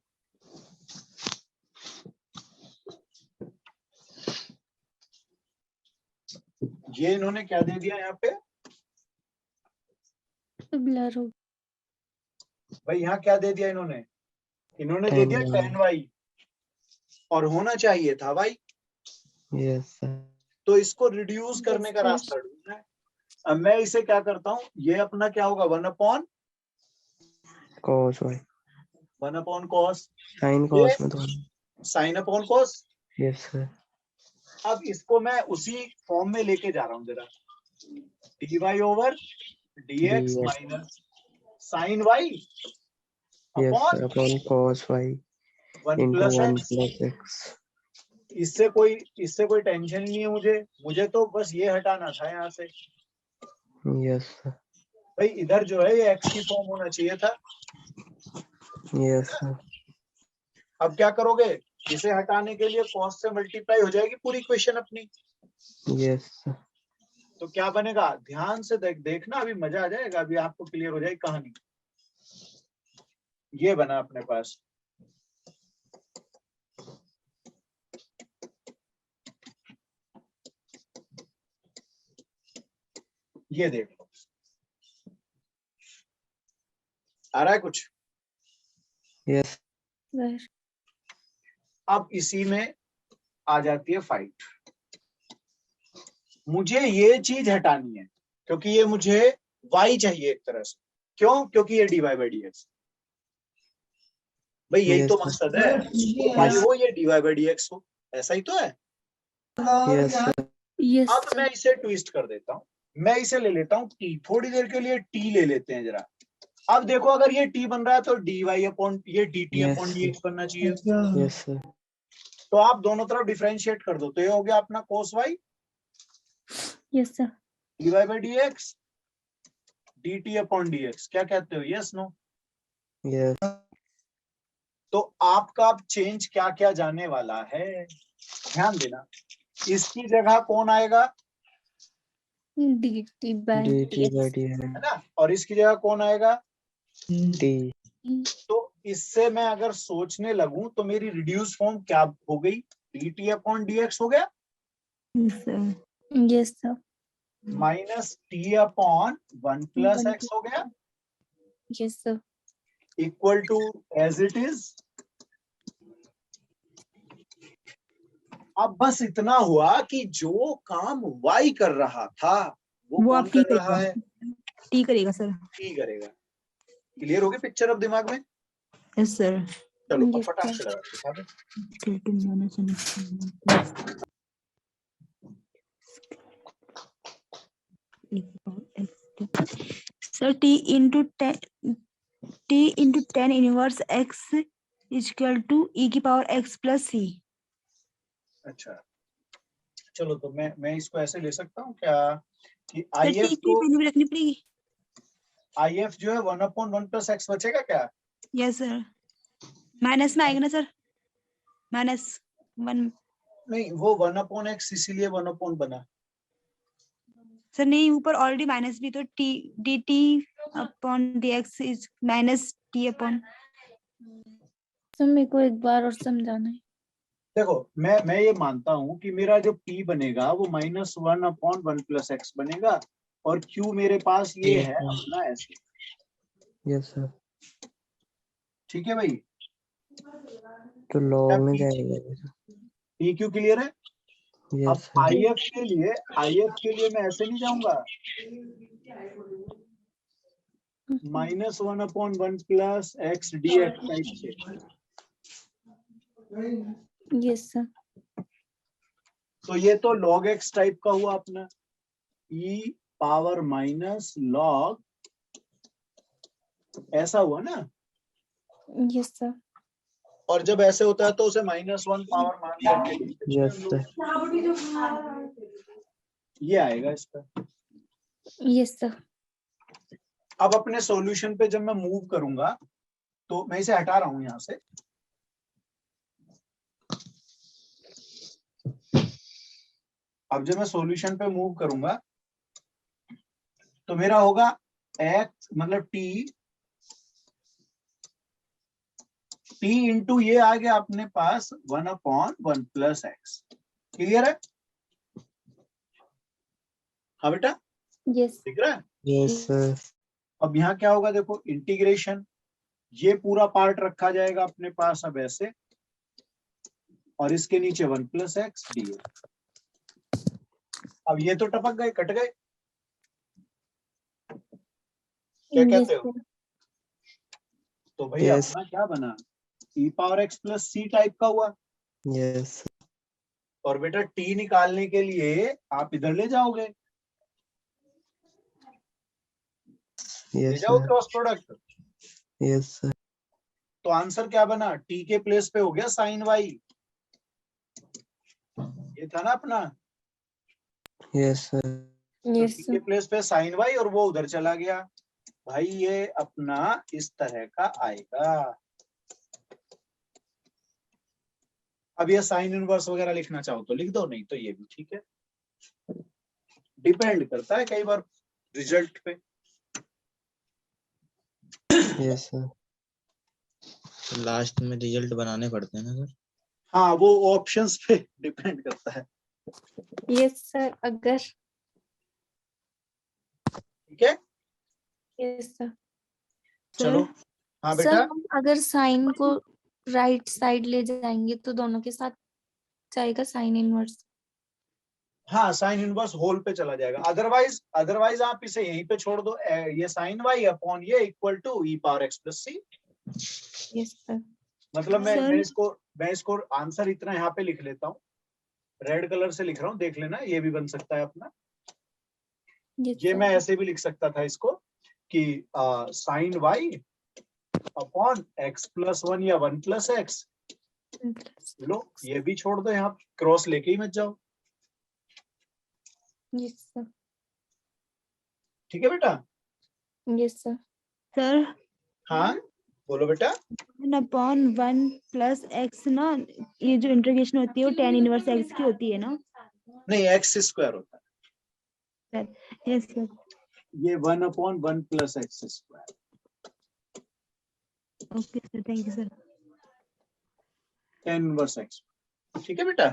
ये इन्होंने क्या दे दिया यहाँ पे ब्लर हो. भाई, यहाँ क्या दे दिया इन्होंने? इन्होंने दे दिया 10y, और होना चाहिए था y। यस सर तो इसको रिड्यूस करने का Yes, रास्ता ढूंढना है। अब मैं इसे क्या करता हूँ, ये अपना क्या होगा 1/, cos y 1 upon cos, sin ये cos में तो sine upon cos. Yes sir अब इसको मैं उसी फॉर्म में लेके जा रहा हूँ जरा, d y over d x dx minus sine y yes upon sir upon cos y 1 into प्लस 1 एक्स। plus x इससे कोई टेंशन ही नहीं है मुझे तो बस ये हटाना था यहाँ से। यस सर भाई इधर जो है ये एक्स की फॉर्म होना चाहिए था। यस सर अब क्या करोगे, इसे हटाने के लिए कॉस से मल्टीप्लाई हो जाएगी पूरी इक्वेशन अपनी। यस सर तो क्या बनेगा, ध्यान से देखना, अभी मजा आ जाएगा, अभी आपको क्लियर हो जाएगी कहानी। ये बना अपने पास, ये देख लो, आ रहा है कुछ। यस सर अब इसी में आ जाती है फाइट। मुझे ये चीज हटानी है क्योंकि ये मुझे y चाहिए एक तरह से। क्यों, क्योंकि ये dy बाई डी एक्स, भाई यही Yes, तो sir. मकसद है, ये y हो ये dy बाई डी एक्स हो, ऐसा ही तो है। यस सर यस अब मैं इसे ट्विस्ट कर देता हूँ, मैं इसे ले लेता हूँ t, थोड़ी देर के लिए t ले लेते हैं जरा। अब देखो अगर ये t बन रहा है तो dy अपॉन ये dt Yes. अपॉन dx बनना चाहिए। यस सर तो आप दोनों तरफ डिफरेंशिएट कर दो, तो ये हो गया अपना cos y yes sir dy by d x dt upon dx। क्या कहते हो, यस नो? यस तो आपका अब चेंज क्या क्या जाने वाला है, ध्यान देना। इसकी जगह कौन आएगा, dt by dt by dx है dx ना, और इसकी जगह कौन आएगा। t तो इससे मैं अगर सोचने लगूं तो मेरी रिड्यूस फॉर्म क्या हो गई, dt अपॉन dx हो गया yes sir yes sir minus t upon 1 plus x हो गया yes sir equal to as it is. अब बस इतना हुआ कि जो काम y कर रहा था वो वो कौन आप टी कर रहा है, टी करेगा सर। t करेगा। क्लियर होगी पिक्चर अब दिमाग में? यस सर चलो अब Yes, फटाक sir. से लगा दिखा दो। Sir t into tan inverse x equal to e की पावर एक्स प्लस सी। अच्छा चलो, तो मैं इसको ऐसे ले सकता हूँ क्या कि सर IF टी की को, वैल्यू भी रखनी पड़ेगी। IF जो है 1 अपॉन 1 प्लस एक्स बचेगा क्या? यस सर माइनस में आएगा ना सर, -1। नहीं, वो 1 अपॉन एक्स इसीलिए 1 अपॉन बना। सर नहीं, ऊपर ऑलरेडी माइनस भी, तो T D T upon D x is minus T upon. Sir मेरे को एक बार और समझाना है। देखो मैं ये मानता हूँ कि मेरा जो P बनेगा वो -1 अपॉन 1 प्लस एक्स बनेगा, और Q मेरे पास ये Yes, है sir. अपना ऐसे। यस सर ठीक है भाई, तो लॉग में जाएगा। PQ क्लियर है? यस अब सर IF के लिए मैं ऐसे नहीं जाऊंगा, -1 upon 1 plus x D x type से। यस सर तो ये तो log x टाइप का हुआ अपना, e पावर माइनस log ऐसा हुआ ना। यस सर और जब ऐसे होता है तो उसे -1 पावर मान करके लिखते हैं। यस सर ये आएगा इसका। यस सर अब अपने सॉल्यूशन पे जब मैं मूव करूंगा तो मैं इसे हटा रहा हूं यहां से। अब जब मैं सॉल्यूशन पे मूव करूंगा तो मेरा होगा x मतलब t इंटू ये आ गया अपने पास 1 अपॉन 1 प्लस एक्स। क्लियर है? हाँ बेटा, यस दिख रहा है? यस सर अब यहाँ क्या होगा, देखो इंटीग्रेशन, ये पूरा पार्ट रखा जाएगा अपने पास अब ऐसे, और इसके नीचे 1 प्लस एक्स डी। अब ये तो टपक गए, कट गए, क्या कहते हो? तो भाई Yes. अपना क्या बना, e power x plus c type का हुआ। Yes. और बेटा t निकालने के लिए आप इधर ले जाओगे, ले Yes, जाओ sir. Cross product. Yes, sir. तो आंसर क्या बना, t के प्लेस पे हो गया साइन y, ये था ना अपना, Yes, sir. Yes, t sir. के प्लेस पे साइन y और वो उधर चला गया। भाई ये अपना इस तरह का आएगा। अब ये साइन इनवर्स वगैरह लिखना चाहो तो लिख दो, नहीं तो ये भी ठीक है, डिपेंड करता है कई बार रिजल्ट पे। Yes, sir. तो लास्ट में रिजल्ट बनाने पड़ते हैं ना सर। हाँ वो ऑप्शंस पे डिपेंड करता है। Yes, sir. अगर ठीक है, yes, sir. चलो। हाँ सर बेटा, हम अगर साइन को राइट साइड ले जाएंगे तो दोनों के साथ जाएगा साइन इनवर्स। हाँ साइन इनवर्स होल पे चला जाएगा, अदरवाइज अदरवाइज आप इसे यहीं पे छोड़ दो, ये साइन y अपॉन ये equal to e power x plus c. Yes sir. मतलब Sir. मैं इसको आंसर इतना यहाँ पे लिख लेता हूँ, रेड कलर से लिख रहा हूँ, देख लेना, ये भी बन सकता है अपना। यस ये सर। मैं ऐसे भी लिख सकता था इसको कि sine y upon x plus 1 या 1 प्लस x। लो ये भी छोड़ दो, यहाँ क्रॉस लेके ही मत जाओ। Yes sir. ठीक है बेटा। Yes sir. सर हाँ बोलो बेटा। 1/1 प्लस एक्स ना, ये जो इंटीग्रेशन होती है वो tan इनवर्स x की होती है ना। नहीं x स्क्वायर होता है, यस सर। ये 1 upon 1 plus x square. Okay sir, thank you sir. tan inverse x। ठीक है बेटा।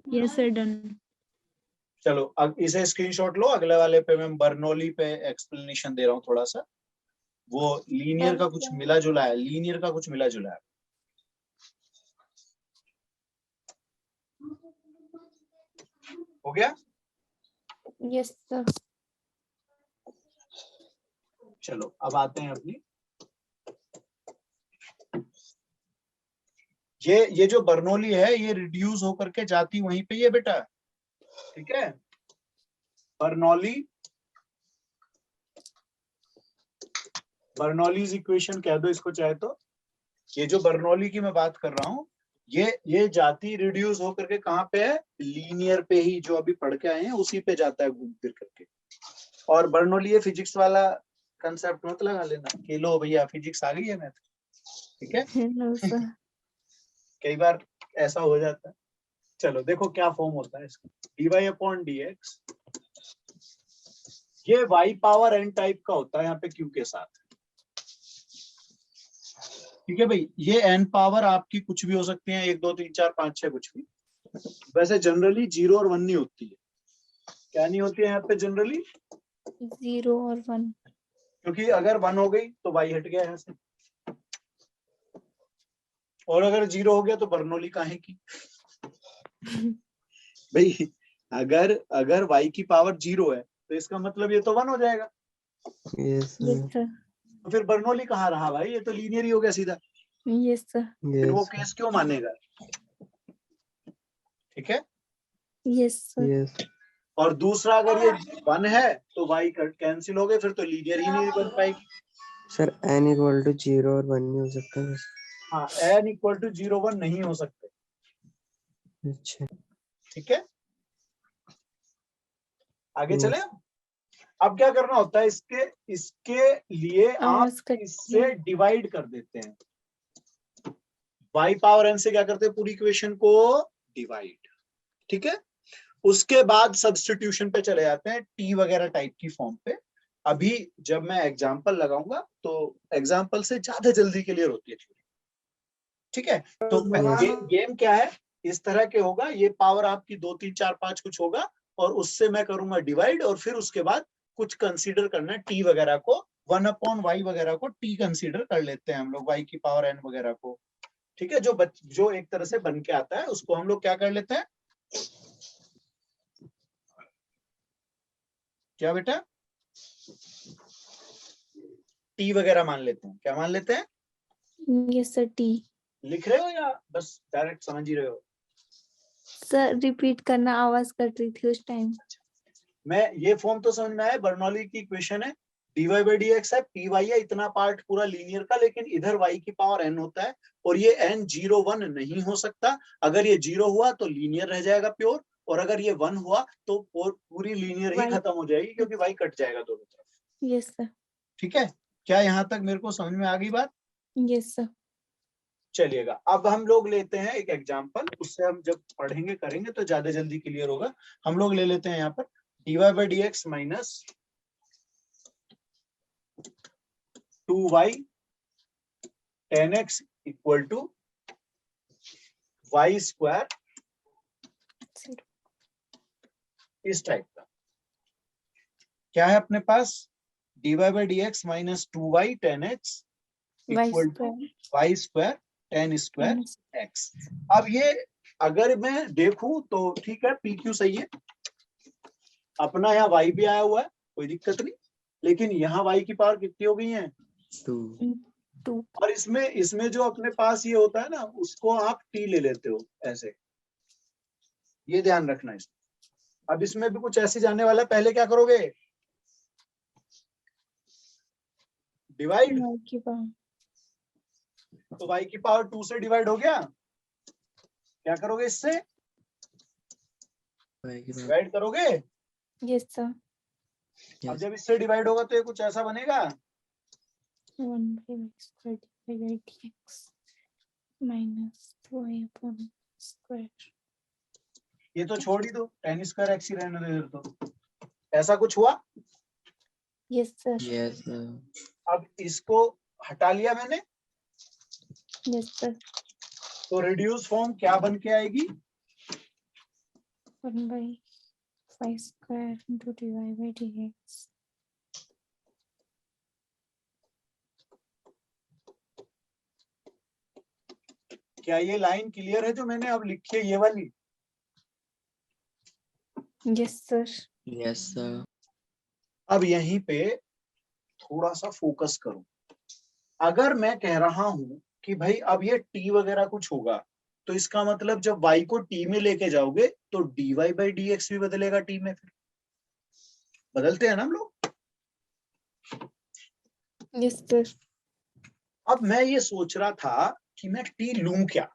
Yes sir, done. चलो अब इसे स्क्रीनशॉट लो, अगले वाले पे मैं बर्नौली पे एक्सप्लेनेशन दे रहा हूँ थोड़ा सा। वो लीनियर का कुछ मिला जुला है, लीनियर का कुछ मिला जुला है। हो गया। Yes sir. चलो अब आते हैं अपनी, ये जो बर्नौली है ये रिड्यूस होकर के जाती वहीं पे है बेटा। ठीक है, बर्नौलीज इक्वेशन कह दो इसको चाहे तो। ये जो बर्नौली की मैं बात कर रहा हूँ, ये जाती रिड्यूस होकर के कहाँ पे है, लीनियर पे ही, जो अभी पढ़ के आए हैं उसी पे जाता है घूम फिर करके। और बर्नौली ये फिजिक्स वाला कंसेप्ट मत लगा लेना कि लो भैया फिजिक्स आ गई है मैथ। ठीक है, हेलो सर। कई बार ऐसा हो जाता है। चलो देखो क्या फॉर्म होता है इसका, dy अपॉन dx, ये y पावर n टाइप का होता है यहाँ पे q के साथ। ठीक है भाई, ये n पावर आपकी कुछ भी हो सकती है, 1 2 3 4 5 6 कुछ भी। वैसे जनरली 0 और 1 नहीं होती है। क्या नहीं होती है यहाँ पे जनरली, 0 और 1। क्योंकि अगर 1 हो गई तो y हट गया यहाँ से, और अगर 0 हो गया तो बर्नौली काहे की। भाई अगर y की पावर 0 है तो इसका मतलब ये तो 1 हो जाएगा, Yes, यस sir. सर। तो फिर बर्नौली कहाँ रहा भाई, ये तो लीनियर ही हो गया सीधा। Yes sir. फिर वो Yes, sir. केस क्यों मानेगा। ठीक है, यस सर। Yes. और दूसरा अगर ये 1 है तो y कैंसिल हो गए, फिर तो लीनियर ही नहीं बन पाएगी। Sir, n equal to 0 और 1 नहीं हो सकता बस। हाँ n इक्वल टू 0 1 नहीं हो सकते। अच्छा। ठीक है, आगे Yes. चले। अब क्या करना होता है, इसके लिए आप इसका- इससे डिवाइड कर देते हैं, y पावर n से क्या करते हैं, पूरी इक्वेशन को डिवाइड। ठीक है, उसके बाद सब्स्टिट्यूशन पे चले जाते हैं t वगैरह टाइप की फॉर्म पे। अभी जब मैं एग्जांपल लगाऊंगा तो एग्जांपल से ज्यादा जल्दी क्लियर होती है थ्योरी। ठीक है, तो ये गेम क्या है, इस तरह के होगा, ये पावर आपकी 2 3 4 5 कुछ होगा, और उससे मैं करूंगा डिवाइड, और फिर उसके बाद कुछ कंसीडर करना है t वगैरह को, 1 अपॉन y वगैरह को t कंसीडर कर लेते हैं हम लोग, y की पावर n वगैरह को। ठीक है, जो एक तरह से बन के आता है उसको हम लोग क्या कर लेते हैं, क्या बेटा, टी वगैरह मान लेते हैं, क्या मान लेते हैं? Yes sir, T. लिख रहे हो या बस डायरेक्ट समझ ही रहे हो? सर रिपीट करना, आवाज कट रही थी उस टाइम। मैं ये फॉर्म तो समझ में आया, बर्नौली की इक्वेशन है, dy by dx है, py है, इतना पार्ट पूरा लीनियर का, लेकिन इधर y की पावर n होता है और ये n 0 1 नहीं हो सकता। अगर ये 0 हुआ तो लीनियर रह जाएगा प्योर, और अगर ये 1 हुआ तो पूरी लीनियर ही Y खत्म हो जाएगी, क्योंकि y कट जाएगा दोनों तरफ। Yes sir. ठीक है, क्या यहाँ तक मेरे को समझ में आ गई बात? Yes sir. चलिएगा, अब हम लोग लेते हैं एक एग्जांपल, उससे हम जब पढ़ेंगे करेंगे तो ज्यादा जल्दी क्लियर होगा। हम लोग ले लेते हैं यहाँ पर dy by dx minus 2y tan x equal to y square, इस टाइप का। क्या है अपने पास? dy by dx minus 2y tan x equal to y square tan square x। अब ये अगर मैं देखूं तो ठीक है, PQ सही है, अपना यहाँ y भी आया हुआ है, कोई दिक्कत नहीं, लेकिन यहाँ y की पावर कितनी हो गई है? 2। और इसमें जो अपने पास ये होता है ना, उसको आप t ले लेते हो ऐसे, ये ध्यान रखना इसमें। अब इसमें भी कुछ ऐसे जाने वाला है, पहले क्या करोगे? डिवाइड, Y की पावर तो y की पावर 2 से डिवाइड हो गया, क्या करोगे इससे? डिवाइड करोगे। Yes sir. अब जब इससे डिवाइड होगा तो ये कुछ ऐसा बनेगा, 1/x² माइनस 2y/²। ये तो छोड़ ही दो, tan स्क्वायर x ही रहने दो इधर, तो ऐसा कुछ हुआ। Yes sir. यस अब इसको हटा लिया मैंने, यस सर। तो रिड्यूस फॉर्म क्या बन के आएगी? 1/5² into dy by dx। क्या ये लाइन क्लियर है जो मैंने अब लिखी है, ये वाली? Yes sir. Yes sir. अब यहीं पे थोड़ा सा फोकस करो। अगर मैं कह रहा हूं कि भाई अब ये t वगैरह कुछ होगा, तो इसका मतलब जब y को t में लेके जाओगे तो dy by dx भी बदलेगा t में, फिर बदलते हैं ना हम लोग। Yes sir. अब मैं ये सोच रहा था कि मैं t लूं क्या,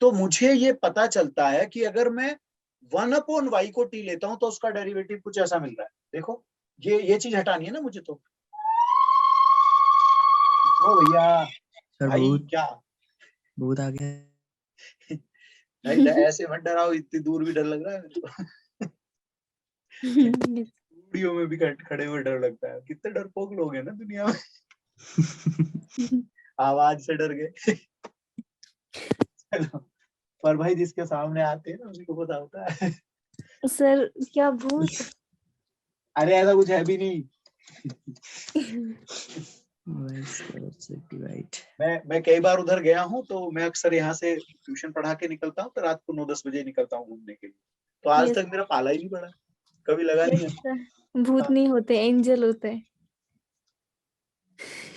तो मुझे ये पता चलता है कि अगर मैं 1/y को t लेता हूं तो उसका डेरिवेटिव कुछ ऐसा मिल रहा है। देखो, ये चीज हटानी है ना मुझे, तो ओ भैया सर भाई बहुत क्या बहुत आ गया। भाई, ऐसे मत डराओ, इतनी दूर भी डर लग रहा है मेरे को। Yes, स्टूडियो में भी खड़े हुए डर लगता है, कितने डरपोक लोग हैं ना दुनिया में। आवाज से डर गए। चलो, पर भाई जिसके सामने आते हैं ना उसी को पता होता है। सर क्या भूत। अरे ऐसा कुछ है भी नहीं। डिवाइड। मैं कई बार उधर गया हूँ, तो मैं अक्सर यहाँ से ट्यूशन पढ़ा के निकलता हूँ, तो रात को 9-10 बजे निकलता हूँ घूमने के लिए। तो आज Yes, तक मेरा पाला ही नहीं पड़ा, कभी लगा नहीं है। yes, sir. भूत नहीं होते, एंजल होते हैं।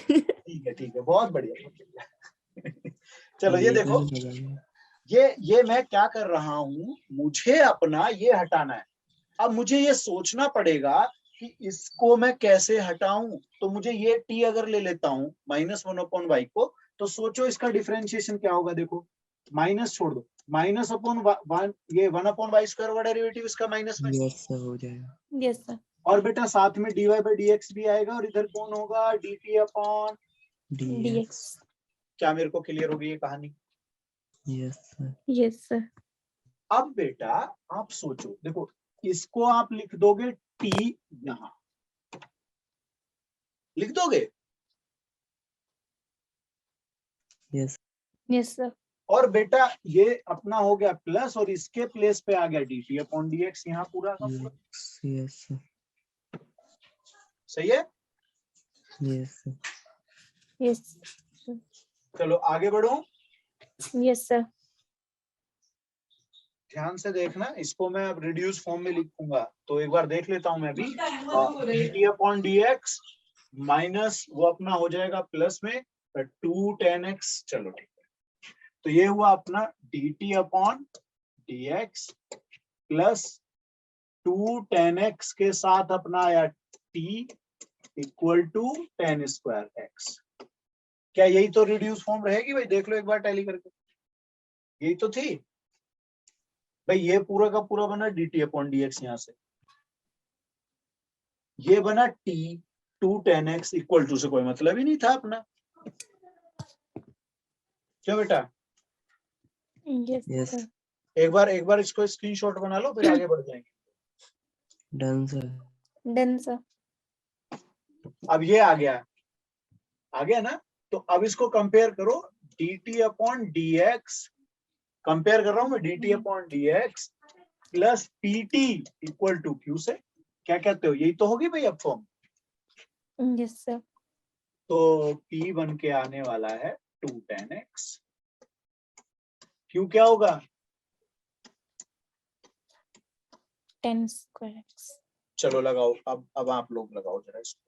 ठीक है, बहुत बढ़िया। चलो ये देखो, ये मैं क्या कर रहा हूँ, मुझे अपना ये हटाना है। अब मुझे ये सोचना पड़ेगा कि इसको मैं कैसे हटाऊं, तो मुझे ये t अगर ले लेता हूं -1/y को, तो सोचो इसका डिफरेंशिएशन क्या होगा। देखो, माइनस छोड़ दो, -1 ये 1/y² का डेरिवेटिव इसका माइनस में। यस सर, हो जाएगा। Yes, sir. और बेटा साथ में dy by dx भी आएगा, और इधर कौन होगा? dt/। dx. क्या मेरे को क्लियर हो गई ये कहानी? Yes sir. Yes, sir. अब बेटा आप सोचो, देखो इसको आप लिख दोगे t, यहां लिख दोगे, यस Yes, sir. और बेटा ये अपना हो गया प्लस, और इसके प्लेस पे आ गया dt/dx, यहाँ पूरा का पूरा। Yes sir. सही है? Yes sir. Yes. चलो आगे बढ़ो। Yes, sir. ध्यान से देखना, इसको मैं अब रिड्यूस फॉर्म में लिखूंगा, तो एक बार देख लेता हूं मैं भी। dt अपॉन dx माइनस वो अपना हो जाएगा प्लस में 2 tan x। चलो ठीक है, तो ये हुआ अपना dt upon dx plus 2 tan x के साथ अपना आया t equal to tan square x। क्या यही तो रिड्यूस फॉर्म रहेगी भाई? देख लो एक बार टैली करके, यही तो थी भाई। ये पूरा का पूरा बना dt अपॉन dx, यहां से ये बना t 2 tan x equal to से कोई मतलब ही नहीं था अपना। क्या बेटा? Yes yes sir. एक बार इसको स्क्रीनशॉट बना लो, फिर आगे बढ़ जाएंगे। Done sir. Done sir. अब ये आ गया ना? तो अब इसको कंपेयर करो dt अपॉन dx, कंपेयर कर रहा हूं मैं dt upon dx plus pt equal to q से। क्या कहते हो, यही तो होगी भाई अब फॉर्म। Yes sir. तो p बन के आने वाला है 2 tan x, q क्या होगा? tan square x। चलो लगाओ, अब आप लोग लगाओ जरा इसको।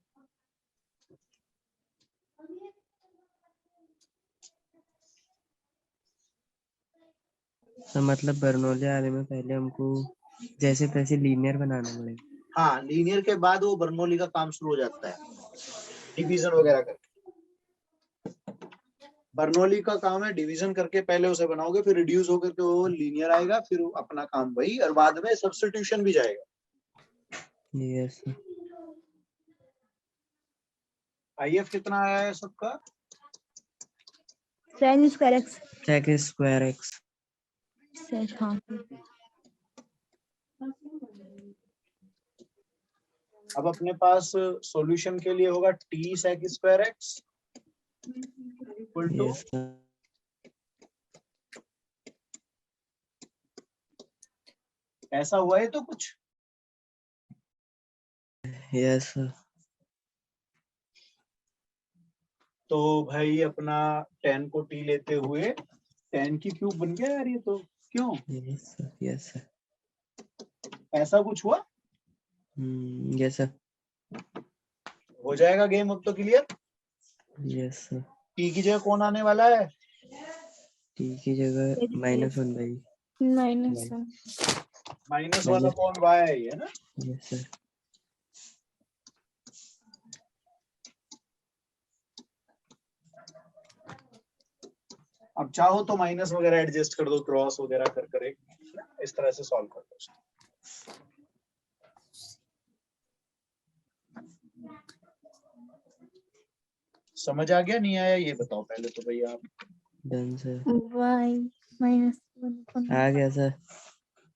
तो मतलब बर्नौली आने में पहले हमको जैसे तैसे लीनियर बनाना पड़ेगा। हाँ, लीनियर के बाद वो बर्नौली का काम शुरू हो जाता है, डिवीजन वगैरह करके। बर्नौली का काम है डिवीजन करके पहले उसे बनाओगे, फिर रिड्यूस होकर के वो लीनियर आएगा, फिर अपना काम वही, और बाद में सब्स्टिट्यूशन भी जाएगा। Yes sir. आईएफ कितना आया है सबका? tan square x। sec square x। sec, हाँ अब अपने पास सॉल्यूशन के लिए होगा t sec square x equal to yes sir. ऐसा हुआ है तो कुछ। Yes sir. तो भाई अपना tan को t लेते हुए tan की क्यूब बन गया यार ये तो। क्यों यस सर। Yes sir. ऐसा कुछ हुआ? Yes sir. हो जाएगा गेम अब तो क्लियर। Yes sir. t की जगह कौन आने वाला है? t की जगह -1/। Minus one. -1 अपॉन y है ये ना। Yes sir. अब चाहो तो माइनस वगैरह एडजस्ट कर दो, क्रॉस वगैरह कर करे, इस तरह से सॉल्व कर दो। समझ आ गया नहीं आया ये बताओ पहले तो भैया आप। Done sir. y -1 आ गया सर।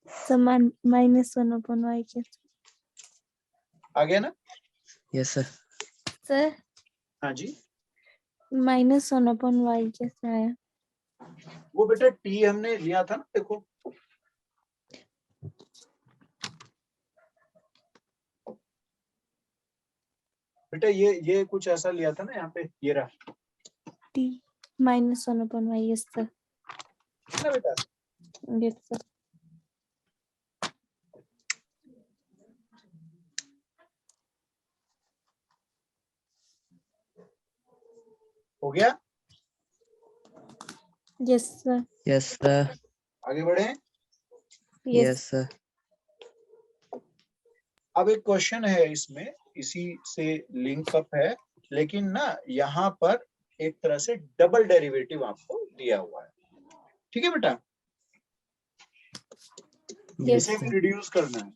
समान -1 अपॉन y के। आ गया ना? Yes sir. सर हाँ जी, -1 अपॉन y कैसे आया? वो बेटा t हमने लिया था ना, देखो बेटा ये कुछ ऐसा लिया था ना यहाँ पे, ये रहा t -1 upon y। Yes sir. ना बेटा। Yes sir. हो गया? Yes sir. Yes sir. आगे बढ़े। Yes yes sir. अब एक क्वेश्चन है इसमें, इसी से लिंक अप है, लेकिन ना यहाँ पर एक तरह से डबल डेरिवेटिव आपको दिया हुआ है। ठीक है बेटा, यस इसे भी रिड्यूस करना है।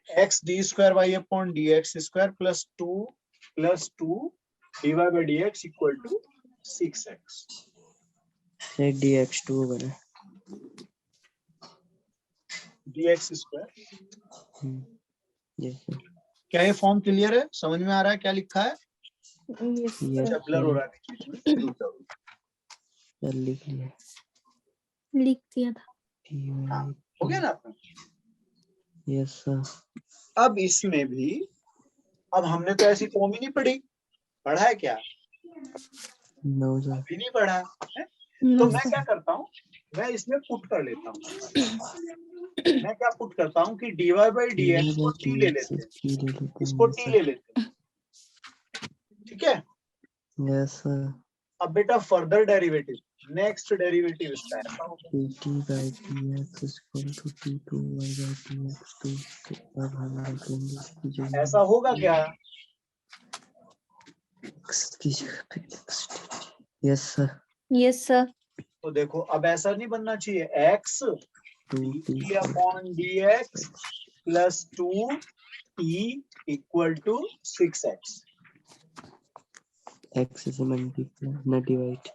x d square y upon dx square plus 2 dy by dx equal to 6x। dx2 बना। dx square. Yes sir. क्या ये फॉर्म क्लियर है? समझ में आ रहा है क्या लिखा है? Yes yes sir. ब्लर हो रहा है बीच में, रुक जाओ। सर लिख लिया। लिख दिया था। हाँ, हो गया ना आपका? Yes sir. अब इसमें भी, अब हमने तो ऐसी फॉर्म ही नहीं पढ़ी, पढ़ा है क्या? No sir. अभी नहीं पढ़ा है? तो नो मैं सर। क्या करता हूँ, मैं इसमें पुट कर लेता हूँ। मैं क्या पुट करता हूँ कि dy by dx को t ले लेते हैं, इसको t ले लेते हैं, ठीक है। Yes sir. अब बेटा फर्दर डेरिवेटिव, नेक्स्ट डेरिवेटिव इसका ऐसा होगा, dt by dx is equal to t2 y by dx to अब हम रखेंगे इसकी जगह ऐसा होगा क्या? x की जगह पे x। Yes sir. Yes sir. तो देखो अब ऐसा नहीं बनना चाहिए, x 2t dt upon dx plus 2t equal to 6x। x से मल्टीप्लाई ना डिवाइड।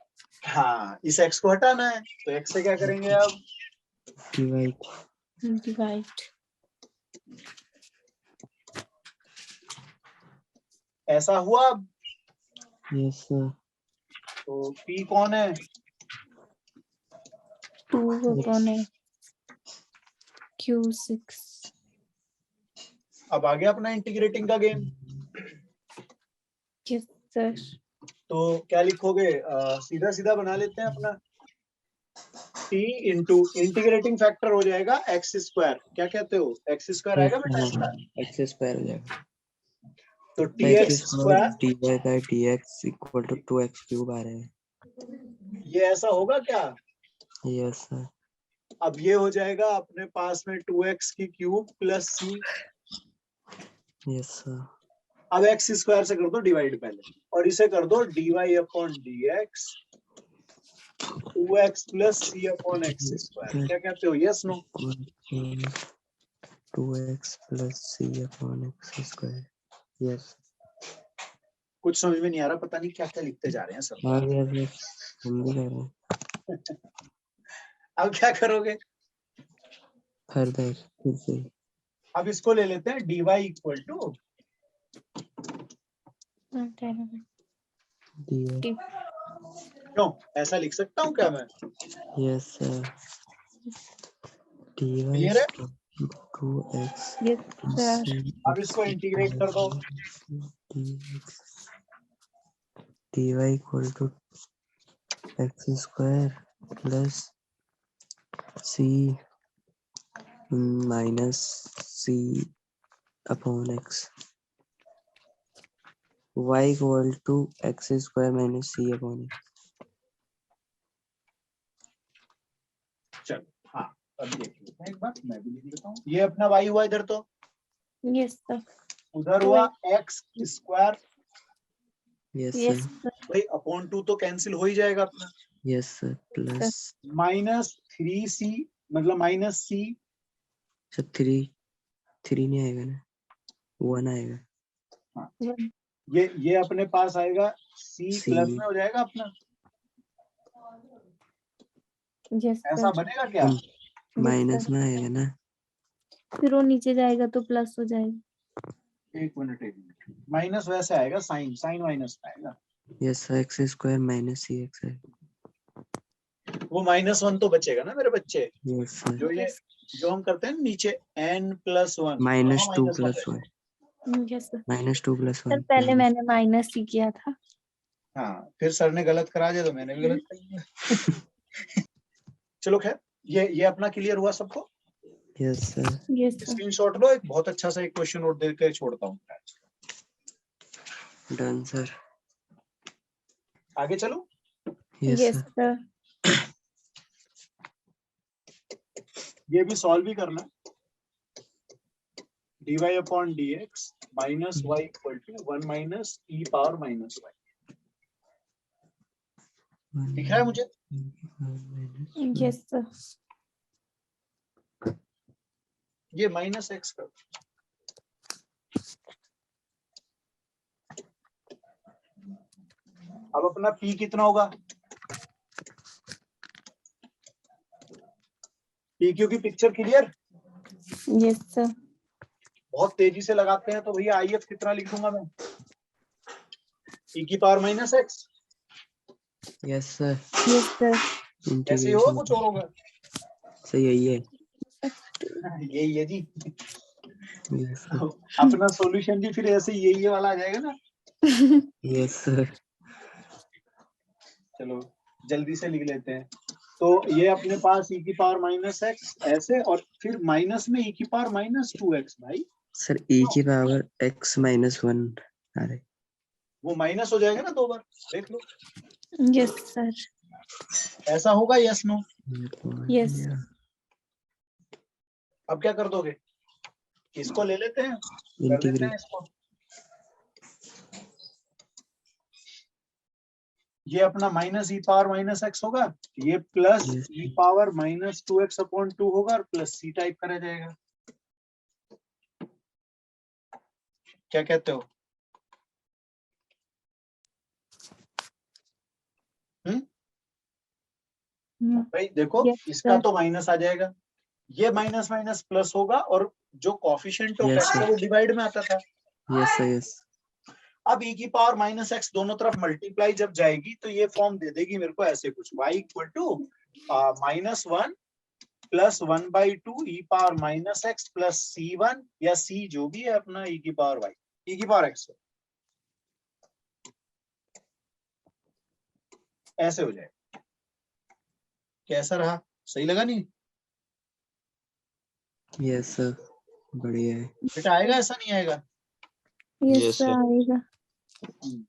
हाँ, इस x को हटाना है, तो x से क्या करेंगे अब? डिवाइड। डिवाइड। ऐसा हुआ अब? Yes sir. तो p कौन है? 2 अपॉन q6। अब आ गया अपना इंटीग्रेटिंग का गेम। Yes sir. तो क्या लिखोगे? सीधा सीधा बना लेते हैं अपना, t इंटू इंटीग्रेटिंग फैक्टर हो जाएगा एक्स स्क्वायर। क्या कहते हो, एक्स स्क्वायर आएगा बेटा इसका? x स्क्वायर हो जाएगा। तो x tx square square, dy by dx equal to 2x cube आ रहा है। ये ऐसा होगा क्या? Yes sir. अब ये हो जाएगा अपने पास में 2x की cube plus c। Yes sir. अब एक्स स्क्वायर से कर दो डिवाइड पहले, और इसे कर दो dy upon dx 2x plus c upon x square. क्या कहते हो, yes no? 2x plus c upon x square। Yes. कुछ समझ में नहीं आ रहा, पता नहीं क्या क्या लिखते जा रहे हैं सब। हाँ यस हम भी कर रहे हैं। अब क्या करोगे? फर्दर फिर से अब इसको ले लेते हैं dy इक्वल टू, dy। क्यों ऐसा लिख सकता हूँ क्या मैं? Yes sir. dy क्लियर है? 2x yes plus sir. c अब इसको इंटीग्रेट कर दो। dy equal to x square plus c minus c upon x। y equal to x square minus c upon x। चलो हाँ, अब देख लेते हैं एक बार, मैं भी लिख लेता हूँ। ये अपना y हुआ इधर, तो यस सर। उधर हुआ x square, yes yes sir. Sir. भाई अपॉन 2 तो कैंसिल हो ही जाएगा अपना, yes sir plus minus 3c मतलब माइनस c। सर 3 नहीं आएगा ना, 1 आएगा। हाँ, ये अपने पास आएगा c C प्लस में हो जाएगा अपना, यस ऐसा सर। बनेगा क्या? माइनस में आएगा ना। फिर वो नीचे जाएगा तो प्लस हो जाएगा। एक मिनट, माइनस वैसे आएगा, साइन साइन माइनस में आएगा। Yes sir x square minus C x है। वो -1 तो बचेगा ना मेरे बच्चे, यस सर। जो ये जो हम करते हैं ना नीचे n+1 -2 + 1 यस सर। -2 + 1 सर पहले मैंने माइनस ही किया था। हाँ, फिर सर ने गलत करा दिया तो मैंने भी गलत कर दिया। चलो खैर, ये अपना क्लियर हुआ सबको? Yes sir. Yes sir. Screenshot लो, एक बहुत अच्छा सा एक क्वेश्चन नोट दे के छोड़ता हूँ। Done sir. आगे चलो। Yes yes sir. सर। ये भी सॉल्व ही करना है। dy upon dx minus y equal to 1 minus e power minus y। दिख रहा है मुझे? Yes sir. ये -x कर, अब अपना p कितना होगा? p क्यू की पिक्चर क्लियर? Yes sir. बहुत तेजी से लगाते हैं तो भैया if कितना लिखूंगा मैं? e की power -x। Yes sir. Yes sir. ऐसे ही होगा, कुछ और होगा? सही यही है। यही है जी। Yes sir. अपना सॉल्यूशन भी फिर ऐसे यही वाला आ जाएगा ना। Yes sir. चलो जल्दी से लिख लेते हैं। तो ये अपने पास e की पावर माइनस एक्स ऐसे, और फिर माइनस में e की पावर माइनस 2x भाई। सर e की पावर x माइनस 1 अरे वो माइनस हो जाएगा ना 2 बार, देख लो। Yes sir. ऐसा होगा, यस नो? ये पॉइंट Yes. या अब क्या कर दोगे? इसको ले लेते हैं, कर देते हैं इंटीग्रेट इसको। ये अपना माइनस ई पावर माइनस एक्स होगा, ये प्लस Yes. ई पावर माइनस 2x अपॉन 2 होगा, और प्लस सी टाइप करा जाएगा। क्या कहते हो? भाई देखो, Yes, इसका sir. तो माइनस आ जाएगा, ये माइनस माइनस प्लस होगा, और जो कॉफिशिएंट ऑफ Yes, एक्स है sir. वो डिवाइड में आता था। यस सर यस अब e की पावर माइनस एक्स दोनों तरफ मल्टीप्लाई जब जाएगी तो ये फॉर्म दे देगी मेरे को ऐसे कुछ, y equal to -1 plus 1/2 e power minus x plus c1 या c जो भी है अपना e की पावर y, e की पावर x ऐसे हो जाए। कैसा रहा? सही लगा नहीं? यस सर बढ़िया है बेटा आएगा, ऐसा नहीं आएगा? Yes, Yes, sir. sir. आएगा।